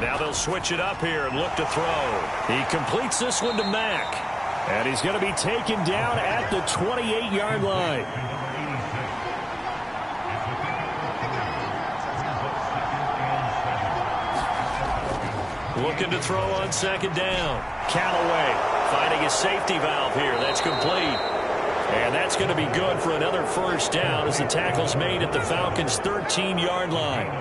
B: Now they'll switch it up here and look to throw. He completes this one to Mack. And he's going to be taken down at the 28-yard line. Looking to throw on 2nd down. Callaway finding a safety valve here. That's complete. And that's going to be good for another 1st down as the tackle's made at the Falcons' 13-yard line.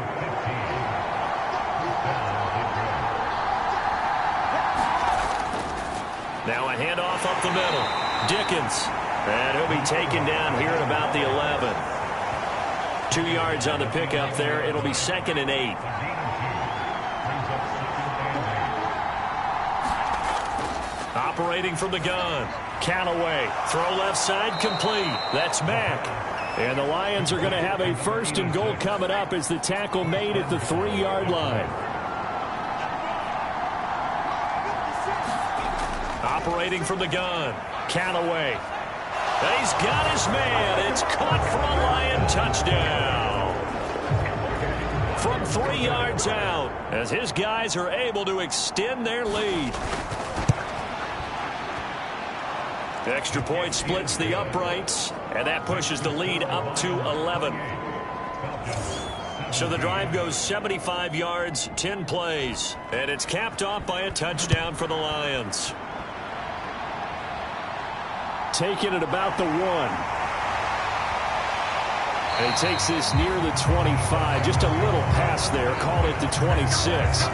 B: Now a handoff up the middle. Dickens. And he'll be taken down here at about the 11. 2 yards on the pickup there. It'll be 2nd and 8. Operating from the gun. Callaway. Throw left side complete. That's Mack. And the Lions are going to have a 1st and goal coming up as the tackle made at the 3-yard line. Operating from the gun. Callaway. He's got his man. It's caught for a Lion touchdown. From 3 yards out as his guys are able to extend their lead. The extra point splits the uprights, and that pushes the lead up to 11. So the drive goes 75 yards, 10 plays, and it's capped off by a touchdown for the Lions. Taken at about the 1. And he takes this near the 25, just a little past there, called it the 26.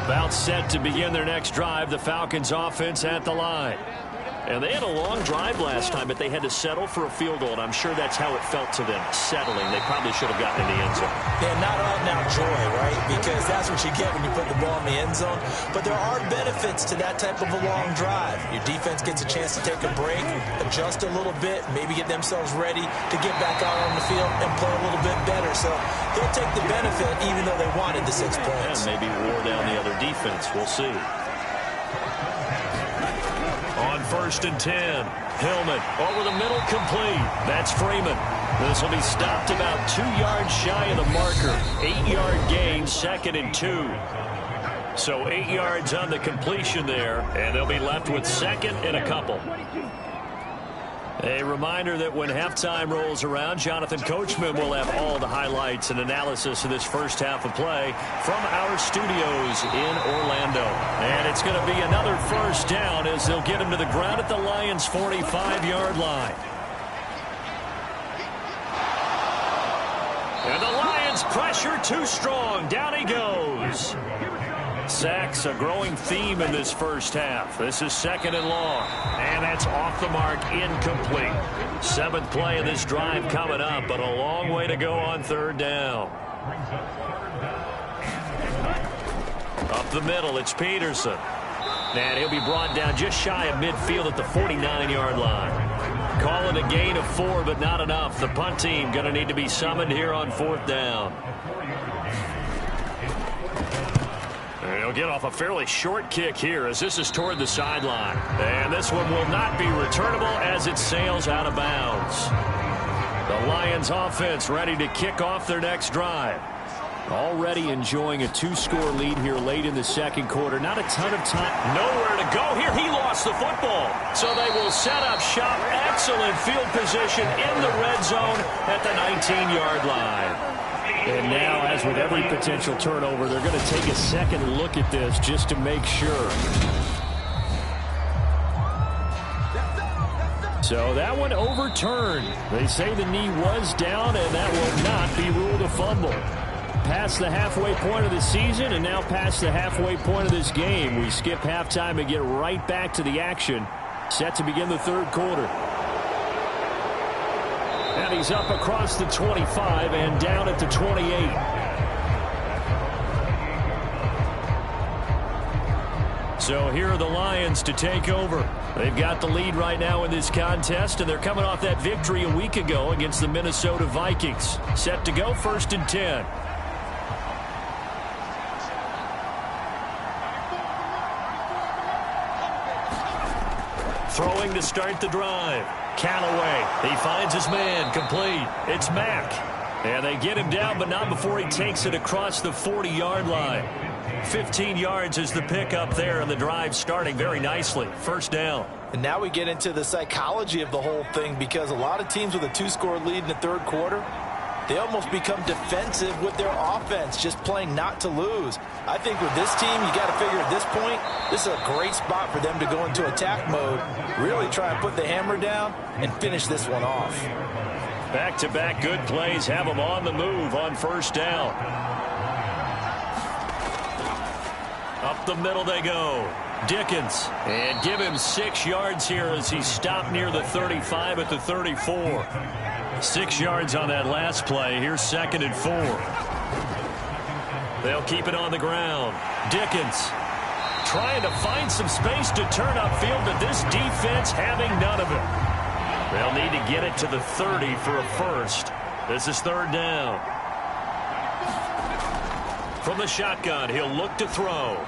B: About set to begin their next drive. The Falcons offense at the line. And they had a long drive last time, but they had to settle for a field goal, and I'm sure that's how it felt to them, settling. They probably should have gotten in the end zone.
C: Yeah, not all now joy, right? Because that's what you get when you put the ball in the end zone. But there are benefits to that type of a long drive. Your defense gets a chance to take a break, adjust a little bit, maybe get themselves ready to get back out on the field and play a little bit better. So they'll take the benefit even though they wanted the 6 points.
B: And maybe wore down the other defense. We'll see. On 1st and 10, Hillman over the middle, complete. That's Freeman. This will be stopped about 2 yards shy of the marker. 8-yard gain, 2nd and 2. So 8 yards on the completion there, and they'll be left with 2nd and a couple. A reminder that when halftime rolls around, Jonathan Coachman will have all the highlights and analysis of this first half of play from our studios in Orlando. And it's going to be another first down as they'll get him to the ground at the Lions' 45-yard line. And the Lions pressure too strong. Down he goes. Sacks, a growing theme in this first half. This is 2nd and long. And that's off the mark, incomplete. 7th play of this drive coming up, but a long way to go on 3rd down. Up the middle, it's Peterson. And he'll be brought down just shy of midfield at the 49-yard line. Call it a gain of 4, but not enough. The punt team going to need to be summoned here on 4th down. He'll get off a fairly short kick here as this is toward the sideline. And this one will not be returnable as it sails out of bounds. The Lions offense ready to kick off their next drive. Already enjoying a 2-score lead here late in the 2nd quarter. Not a ton of time. Nowhere to go here. He lost the football. So they will set up shop. Excellent field position in the red zone at the 19-yard line. And now, as with every potential turnover, they're going to take a second look at this just to make sure. So that one overturned. They say the knee was down, and that will not be ruled a fumble. Past the halfway point of the season, and now past the halfway point of this game. We skip halftime and get right back to the action. Set to begin the 3rd quarter. And he's up across the 25 and down at the 28. So here are the Lions to take over. They've got the lead right now in this contest, and they're coming off that victory a week ago against the Minnesota Vikings. Set to go 1st and 10. Throwing to start the drive. Callaway, he finds his man, complete. It's Mack. And they get him down, but not before he takes it across the 40-yard line. 15 yards is the pickup there, and the drive starting very nicely. 1st down.
C: And now we get into the psychology of the whole thing, because a lot of teams with a 2-score lead in the 3rd quarter, they almost become defensive with their offense, just playing not to lose. I think with this team, you got to figure at this point, this is a great spot for them to go into attack mode, really try and put the hammer down and finish this one off.
B: Back-to-back good plays have them on the move on 1st down. Up the middle they go. Dickens. And give him 6 yards here as he stopped near the 35 at the 34. 6 yards on that last play. Here's 2nd and 4. They'll keep it on the ground. Dickens trying to find some space to turn upfield, but this defense having none of it. They'll need to get it to the 30 for a first. This is 3rd down. From the shotgun, he'll look to throw.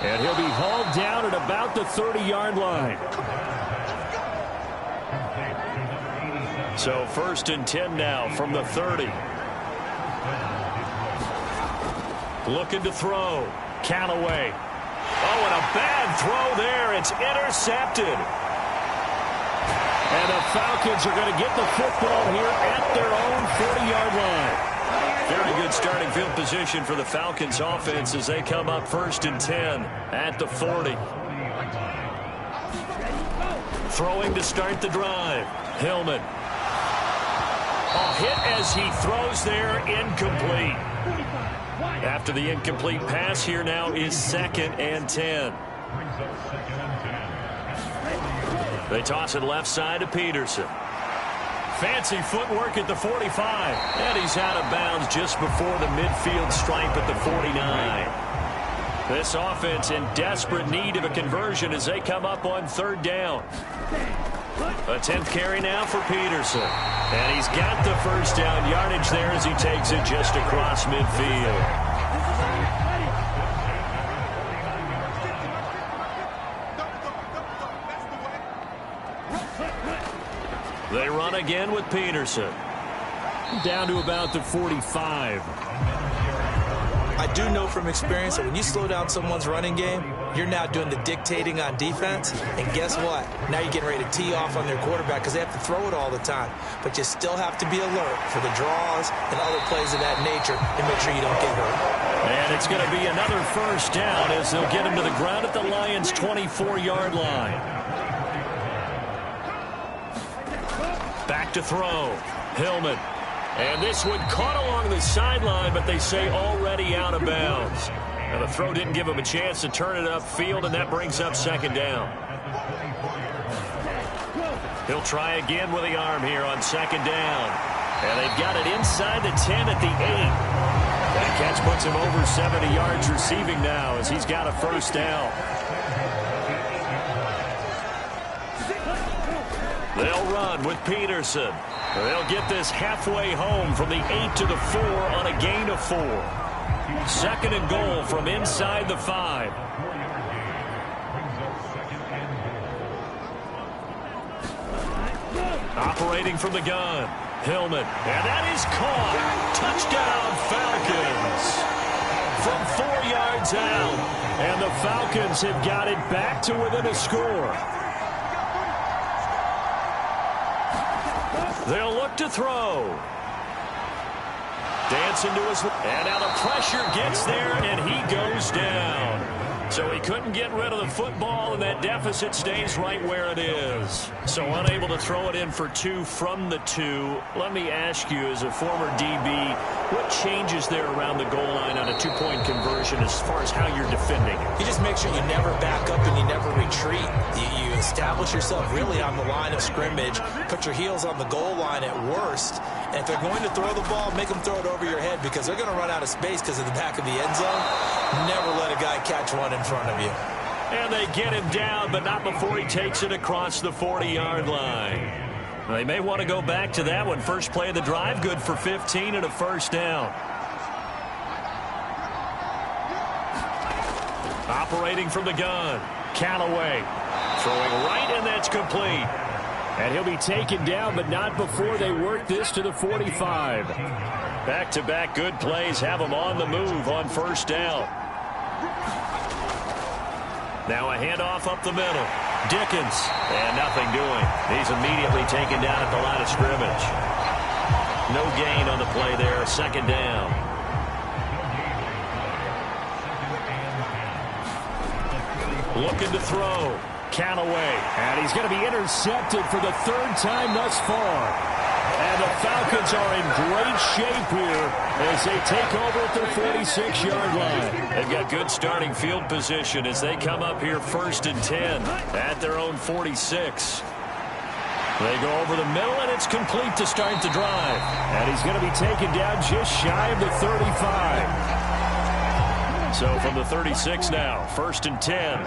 B: And he'll be hauled down at about the 30-yard line. So 1st and 10 now from the 30. Looking to throw. Callaway. Oh, and a bad throw there. It's intercepted. And the Falcons are going to get the football here at their own 40-yard line. Very good starting field position for the Falcons offense as they come up 1st and 10 at the 40. Throwing to start the drive. Hillman. A hit as he throws there, incomplete. After the incomplete pass, here now is 2nd and 10.
D: They toss it left side to Peterson. Fancy footwork at the 45. And he's out of bounds just before the midfield stripe at the 49. This offense in desperate need of a conversion as they come up on third down. A 10th carry now for Peterson. And he's got the first down yardage there as he takes it just across midfield. They run again with Peterson.
B: Down to about the 45.
C: I do know from experience that when you slow down someone's running game, you're now doing the dictating on defense. And guess what? Now you're getting ready to tee off on their quarterback because they have to throw it all the time. But you still have to be alert for the draws and other plays of that nature and make sure you don't get hurt.
D: And it's going to be another first down as they'll get him to the ground at the Lions' 24-yard line. Back to throw. Hillman. And this one caught along the sideline, but they say already out of bounds. And the throw didn't give him a chance to turn it upfield, and that brings up second down. He'll try again with the arm here on second down. And they've got it inside the 10 at the 8. That catch puts him over 70 yards receiving now as he's got a first down. They'll run with Peterson. They'll get this halfway home from the 8 to the 4 on a gain of 4. Second and goal from inside the 5. Operating from the gun. Hillman. And that is caught. Touchdown, Falcons. From 4 yards out. And the Falcons have got it back to within a score. They'll look to throw. Dancing to his... And now the pressure gets there, and he goes down. So he couldn't get rid of the football, and that deficit stays right where it is. So unable to throw it in for 2 from the 2. Let me ask you, as a former DB, what changes there around the goal line on a 2-point conversion as far as how you're defending it?
C: You just make sure you never back up and you never retreat. You establish yourself really on the line of scrimmage, put your heels on the goal line at worst, and if they're going to throw the ball, make them throw it over your head because they're going to run out of space because of the back of the end zone. Never let a guy catch one in front of you.
D: And they get him down, but not before he takes it across the 40-yard line. They may want to go back to that one. First play of the drive, good for 15 and a first down. Operating from the gun, Callaway. Throwing right, and that's complete.
B: And he'll be taken down, but not before they work this to the 45.
D: Back-to-back good plays have him on the move on first down. Now a handoff up the middle. Dickens. And nothing doing. He's immediately taken down at the line of scrimmage. No gain on the play there. Second down. Looking to throw. Callaway.
B: And he's going to be intercepted for the 3rd time thus far. And the Falcons are in great shape here as they take over at their 46-yard line.
D: They've got good starting field position as they come up here 1st and 10 at their own 46. They go over the middle, and it's complete to start the drive.
B: And he's going to be taken down just shy of the 35.
D: So from the 36 now, 1st and 10.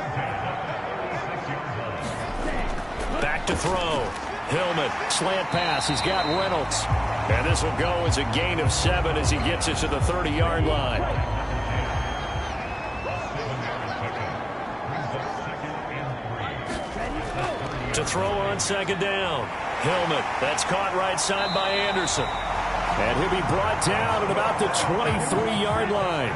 D: Back to throw. Hillman, slant pass. He's got Reynolds. And this will go as a gain of 7 as he gets it to the 30-yard line. To throw on second down. Hillman, that's caught right side by Anderson.
B: And he'll be brought down at about the 23-yard line.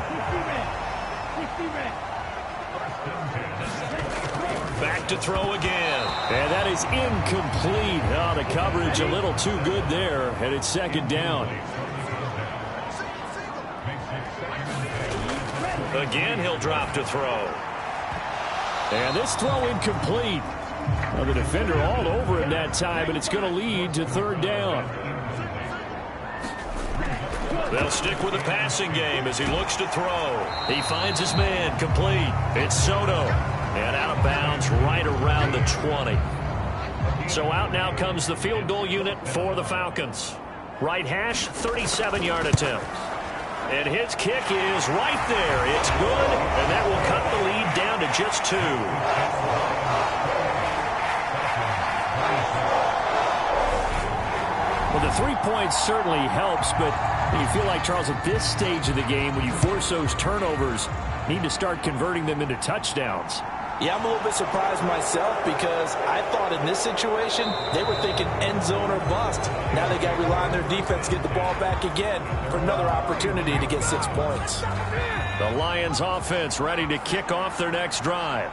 D: Back to throw again.
B: And that is incomplete. Oh, the coverage a little too good there, and it's second down.
D: Again, he'll drop to throw.
B: And this throw incomplete. Well, the defender all over him that time, and it's going to lead to 3rd down.
D: They'll stick with the passing game as he looks to throw. He finds his man, complete. It's Soto. And out of bounds right around the 20. So out now comes the field goal unit for the Falcons. Right hash, 37-yard attempt. And his kick is right there. It's good, and that will cut the lead down to just 2.
B: Well, the 3 points certainly helps, but you feel like, Charles, at this stage of the game, when you force those turnovers, need to start converting them into touchdowns.
C: Yeah, I'm a little bit surprised myself because I thought in this situation they were thinking end zone or bust. Now they got to rely on their defense to get the ball back again for another opportunity to get 6 points.
D: The Lions offense ready to kick off their next drive.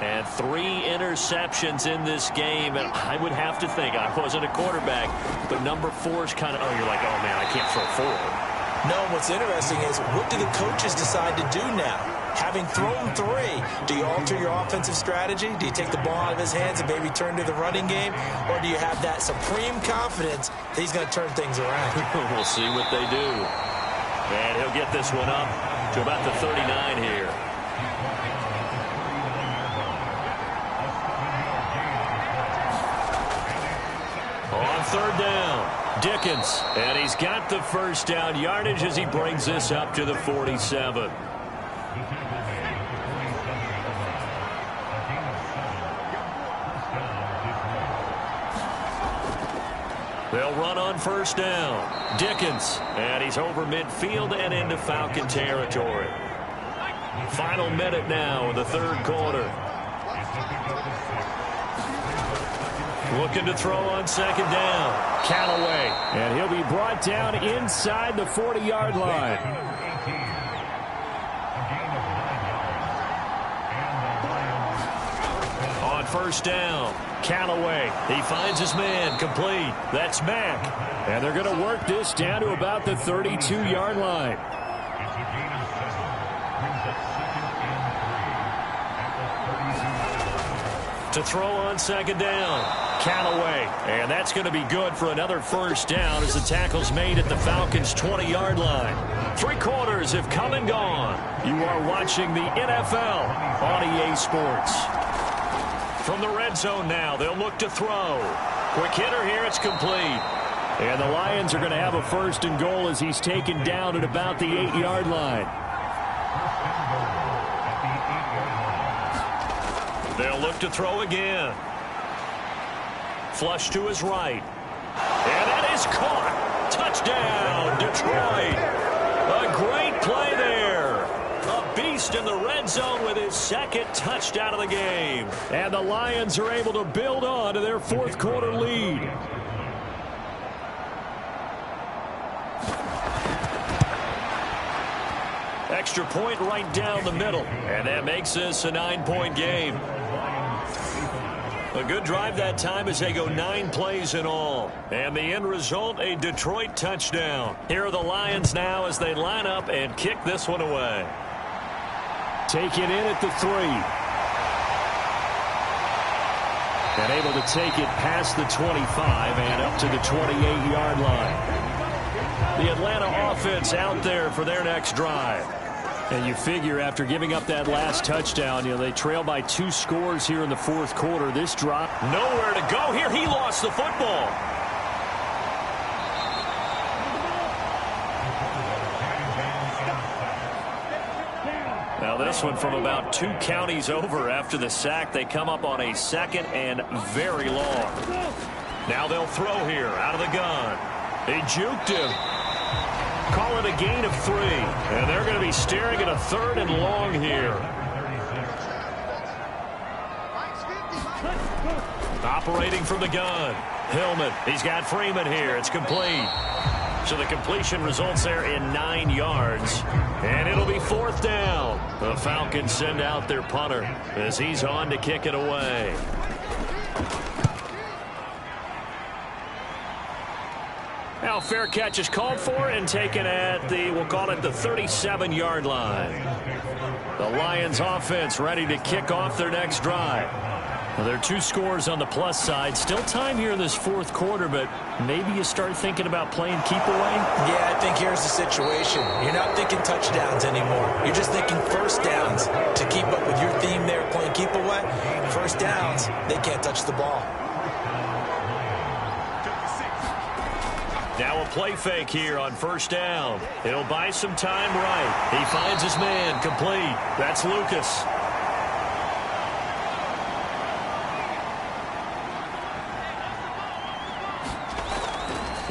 D: And 3 interceptions in this game. And I would have to think, I wasn't a quarterback, but number 4 is kind of, oh, you're like, oh, man, I can't throw 4.
C: No, what's interesting is what do the coaches decide to do now? Having thrown 3, do you alter your offensive strategy? Do you take the ball out of his hands and maybe turn to the running game? Or do you have that supreme confidence that he's going to turn things around?
D: We'll see what they do. And he'll get this one up to about the 39 here. On 3rd down, Dickens. And he's got the first down yardage as he brings this up to the 47. They'll run on 1st down. Dickens. And he's over midfield and into Falcon territory. Final minute now in the 3rd quarter. Looking to throw on 2nd down. Callaway.
B: And he'll be brought down inside the 40-yard line.
D: On 1st down, Callaway. He finds his man, complete. That's Mack.
B: And they're going to work this down to about the 32-yard line.
D: To throw on 2nd down, Callaway. And that's going to be good for another 1st down as the tackle's made at the Falcons' 20-yard line. 3 quarters have come and gone. You are watching the NFL on EA Sports. From the red zone now, they'll look to throw. Quick hitter here, it's complete.
B: And the Lions are going to have a 1st and goal as he's taken down at about the 8-yard line.
D: They'll look to throw again. Flush to his right. And that is caught. Touchdown, Detroit. A great play there. A beast in the red zone with his 2nd touchdown of the game.
B: And the Lions are able to build on to their 4th quarter lead.
D: Extra point right down the middle. And that makes this a 9-point game. A good drive that time as they go 9 plays in all. And the end result, a Detroit touchdown. Here are the Lions now as they line up and kick this one away.
B: Take it in at the 3. And able to take it past the 25 and up to the 28-yard line.
D: The Atlanta offense out there for their next drive.
B: And you figure after giving up that last touchdown, they trail by 2 scores here in the 4th quarter. This drop.
D: Nowhere to go here. He lost the football. Now this one from about 2 counties over after the sack. They come up on a 2nd and very long. Now they'll throw here out of the gun. They juked him. Call it a gain of 3. And they're going to be staring at a 3rd and long here. Operating from the gun. Hillman. He's got Freeman here. It's complete. So the completion results there in 9 yards. And it'll be 4th down. The Falcons send out their punter as he's on to kick it away. Now fair catch is called for and taken at the, we'll call it the 37-yard line. The Lions offense ready to kick off their next drive. Well, there are 2 scores on the plus side. Still time here in this 4th quarter, but maybe you start thinking about playing keep away?
C: Yeah, I think here's the situation. You're not thinking touchdowns anymore. You're just thinking 1st downs to keep up with your theme there, playing keep away. 1st downs, they can't touch the ball.
D: play fake here on first down. He'll buy some time right. He finds his man complete. That's Lucas.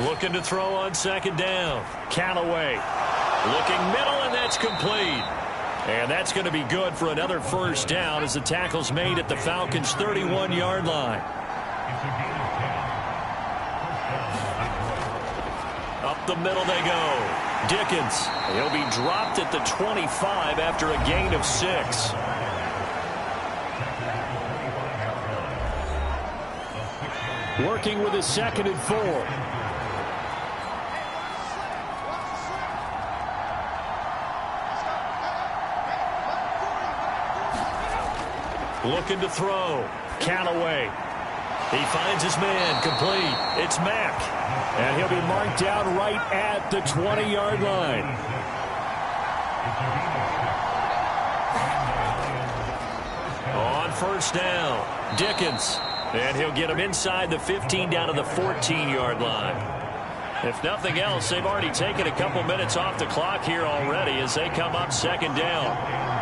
D: Looking to throw on second down. Callaway looking middle, and that's complete. And that's going to be good for another first down as the tackle's made at the Falcons' 31-yard line. Up the middle they go. Dickens. He'll be dropped at the 25 after a gain of 6. Working with his 2nd and 4. Looking to throw. Callaway. He finds his man complete. It's Mack. And he'll be marked down right at the 20-yard line. On first down, Dickens. And he'll get him inside the 15 down to the 14-yard line. If nothing else, they've already taken a couple minutes off the clock here already as they come up second down.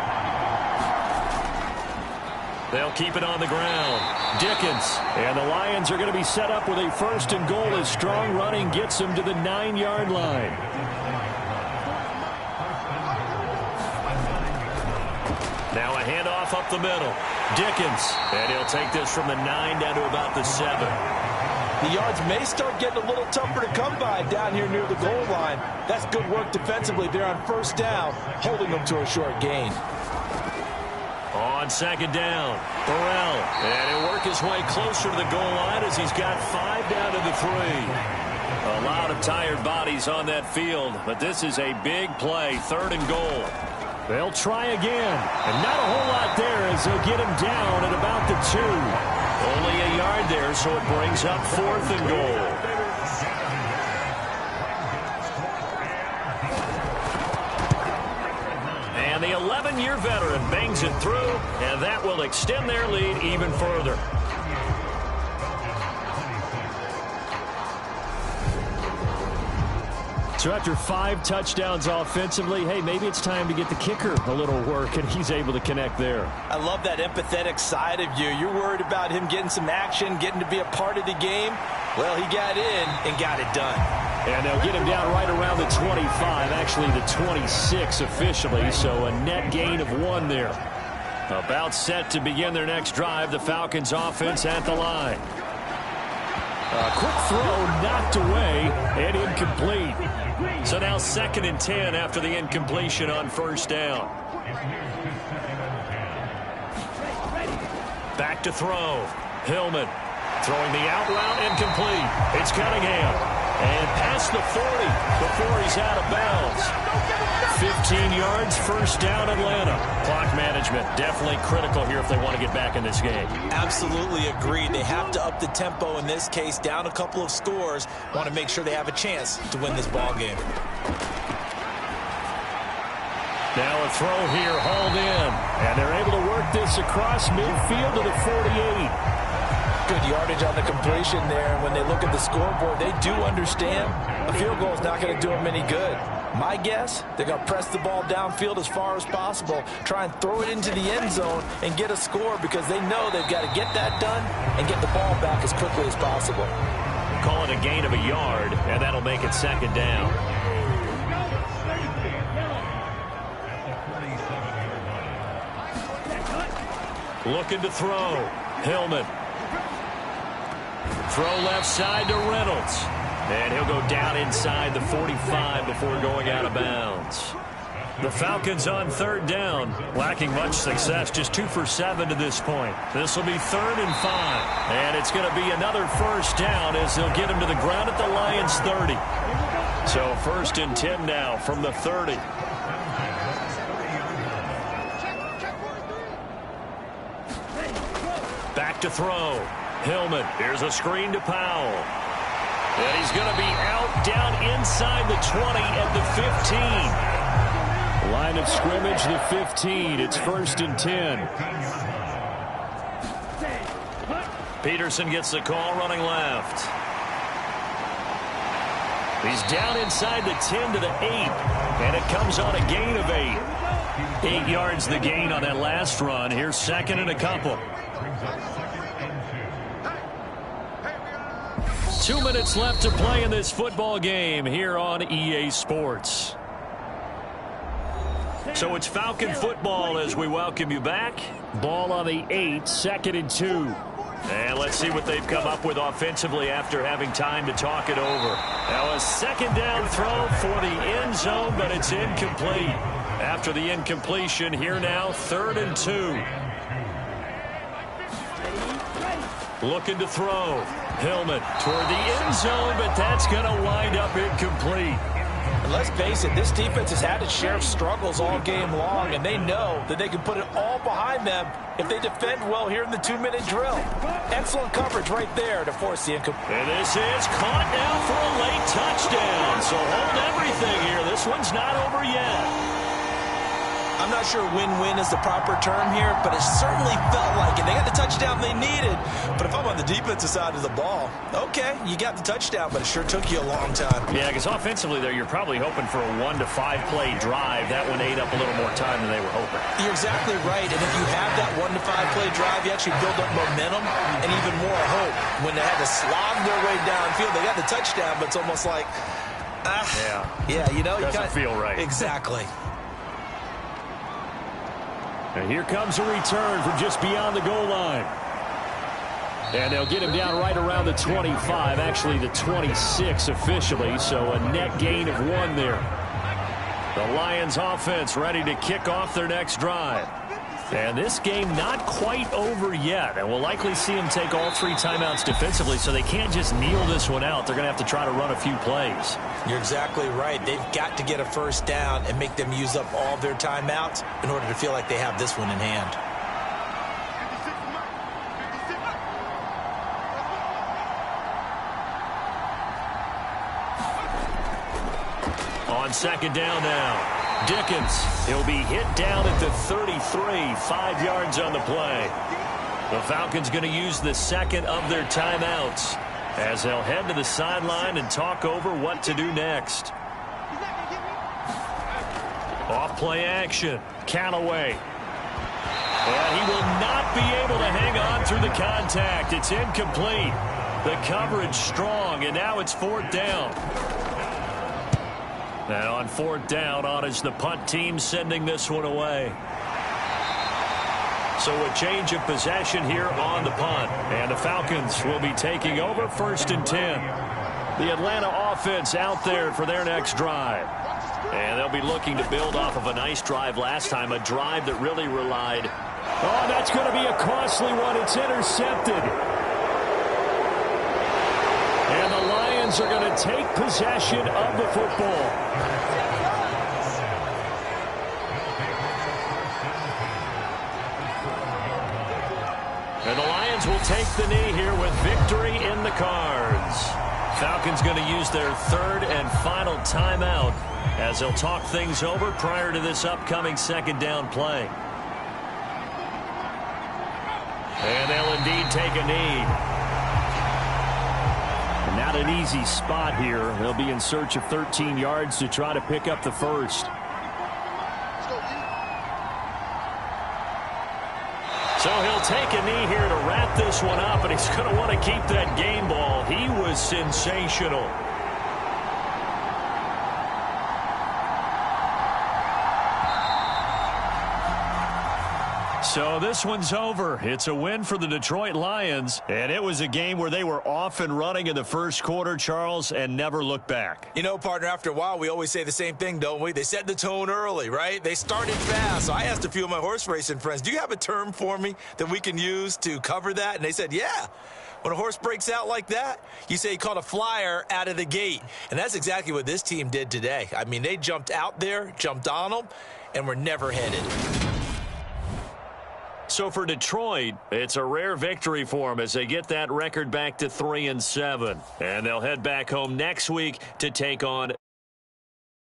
D: They'll keep it on the ground. Dickens. And the Lions are going to be set up with a 1st and goal as strong running gets them to the 9-yard line. Now a handoff up the middle. Dickens. And he'll take this from the 9 down to about the 7.
C: The yards may start getting a little tougher to come by down here near the goal line. That's good work defensively there on first down, holding them to a short gain.
D: On second down, Burrell. And he'll work his way closer to the goal line as he's got 5 down to the 3. A lot of tired bodies on that field, but this is a big play, 3rd and goal. They'll try again, and not a whole lot there as they'll get him down at about the 2. Only a yard there, so it brings up 4th and goal. And the 11-year veteran bangs it through, and that will extend their lead even further. So after 5 touchdowns offensively, hey, maybe it's time to get the kicker a little work, and he's able to connect there.
C: I love that empathetic side of you. You're worried about him getting some action, getting to be a part of the game. Well, he got in and got it done.
D: And they'll get him down right around the 25, actually the 26 officially, so a net gain of 1 there. About set to begin their next drive, the Falcons offense at the line. A quick throw knocked away and incomplete. So now 2nd and 10 after the incompletion on first down. Back to throw. Hillman throwing the out route incomplete. It's Cunningham. And past the 40 before he's out of bounds. 15 yards, first down Atlanta. Clock management definitely critical here if they want to get back in this game.
C: Absolutely agreed. They have to up the tempo in this case, down a couple of scores. Want to make sure they have a chance to win this ball game.
D: Now a throw here hauled in. And they're able to work this across midfield to the 48.
C: Good yardage on the completion there. When they look at the scoreboard, they do understand a field goal is not going to do them any good. My guess, they're going to press the ball downfield as far as possible, try and throw it into the end zone and get a score because they know they've got to get that done and get the ball back as quickly as possible.
D: Call it a gain of a yard, and that'll make it 2nd down. Looking to throw. Hillman. Throw left side to Reynolds. And he'll go down inside the 45 before going out of bounds. The Falcons on 3rd down, lacking much success, just 2 for 7 to this point. This will be 3rd and 5. And it's going to be another first down as they'll get him to the ground at the Lions' 30. So 1st and 10 now from the 30. Back to throw. Hillman. Here's a screen to Powell. And he's going to be out down inside the 20 at the 15. Line of scrimmage, the 15. It's 1st and 10. Peterson gets the call running left.
B: He's down inside the 10 to the 8, and it comes on a gain of 8. 8 yards the gain on that last run. Here's second and a couple. 2 minutes left to play in this football game here on EA Sports. So it's Falcon football as we welcome you back. Ball on the 8, second and 2. And let's see what they've come up with offensively after having time to talk it over. Now a second down throw for the end zone, but it's incomplete. After the incompletion, here now, 3rd and 2. Looking to throw. Hillman toward the end zone, but that's going to wind up incomplete.
C: And let's face it, this defense has had its share of struggles all game long, and they know that they can put it all behind them if they defend well here in the 2-minute drill. Excellent coverage right there to force the incomplete.
B: And this is caught now for a late touchdown. So hold everything here. This one's not over yet.
C: I'm not sure win-win is the proper term here, but it certainly felt like it. They got the touchdown they needed. But if I'm on the defensive side of the ball, okay, you got the touchdown, but it sure took you a long time.
B: Yeah, because offensively there, you're probably hoping for a 1 to 5 play drive. That one ate up a little more time than they were hoping.
C: You're exactly right. And if you have that 1 to 5 play drive, you actually build up momentum and even more hope. When they had to slog their way downfield, they got the touchdown, but it's almost like, yeah, you know,
B: doesn't feel right.
C: Exactly.
B: And here comes a return from just beyond the goal line. And they'll get him down right around the 25, actually the 26 officially, so a net gain of 1 there. The Lions offense ready to kick off their next drive. And this game not quite over yet. And we'll likely see them take all 3 timeouts defensively, so they can't just kneel this one out. They're going to have to try to run a few plays.
C: You're exactly right. They've got to get a first down and make them use up all their timeouts in order to feel like they have this one in hand.
B: On second down now. Dickens, he'll be hit down at the 33, 5 yards on the play. The Falcons going to use the second of their timeouts as they'll head to the sideline and talk over what to do next. Off play action, Callaway. And he will not be able to hang on through the contact. It's incomplete. The coverage strong, and now it's 4th down. And on 4th down, on is the punt team sending this one away. So a change of possession here on the punt. And the Falcons will be taking over 1st and 10. The Atlanta offense out there for their next drive. And they'll be looking to build off of a nice drive last time, a drive that really relied. Oh, that's going to be a costly one. It's intercepted. And the Lions are going to take possession of the football. And the Lions will take the knee here with victory in the cards. Falcons going to use their 3rd and final timeout as they'll talk things over prior to this upcoming second down play. And they'll indeed take a knee. And not an easy spot here. They'll be in search of 13 yards to try to pick up the first. So he'll take a knee here to wrap this one up, and he's going to want to keep that game ball. He was sensational. So this one's over. It's a win for the Detroit Lions, and it was a game where they were off and running in the first quarter, Charles, and never looked back.
C: You know, partner, after a while, we always say the same thing, don't we? They set the tone early, right? They started fast. So I asked a few of my horse racing friends, do you have a term for me that we can use to cover that? And they said, yeah. When a horse breaks out like that, you say he caught a flyer out of the gate. And that's exactly what this team did today. I mean, they jumped out there, jumped on them, and were never headed.
B: So for Detroit, it's a rare victory for them as they get that record back to 3-7. And they'll head back home next week to take on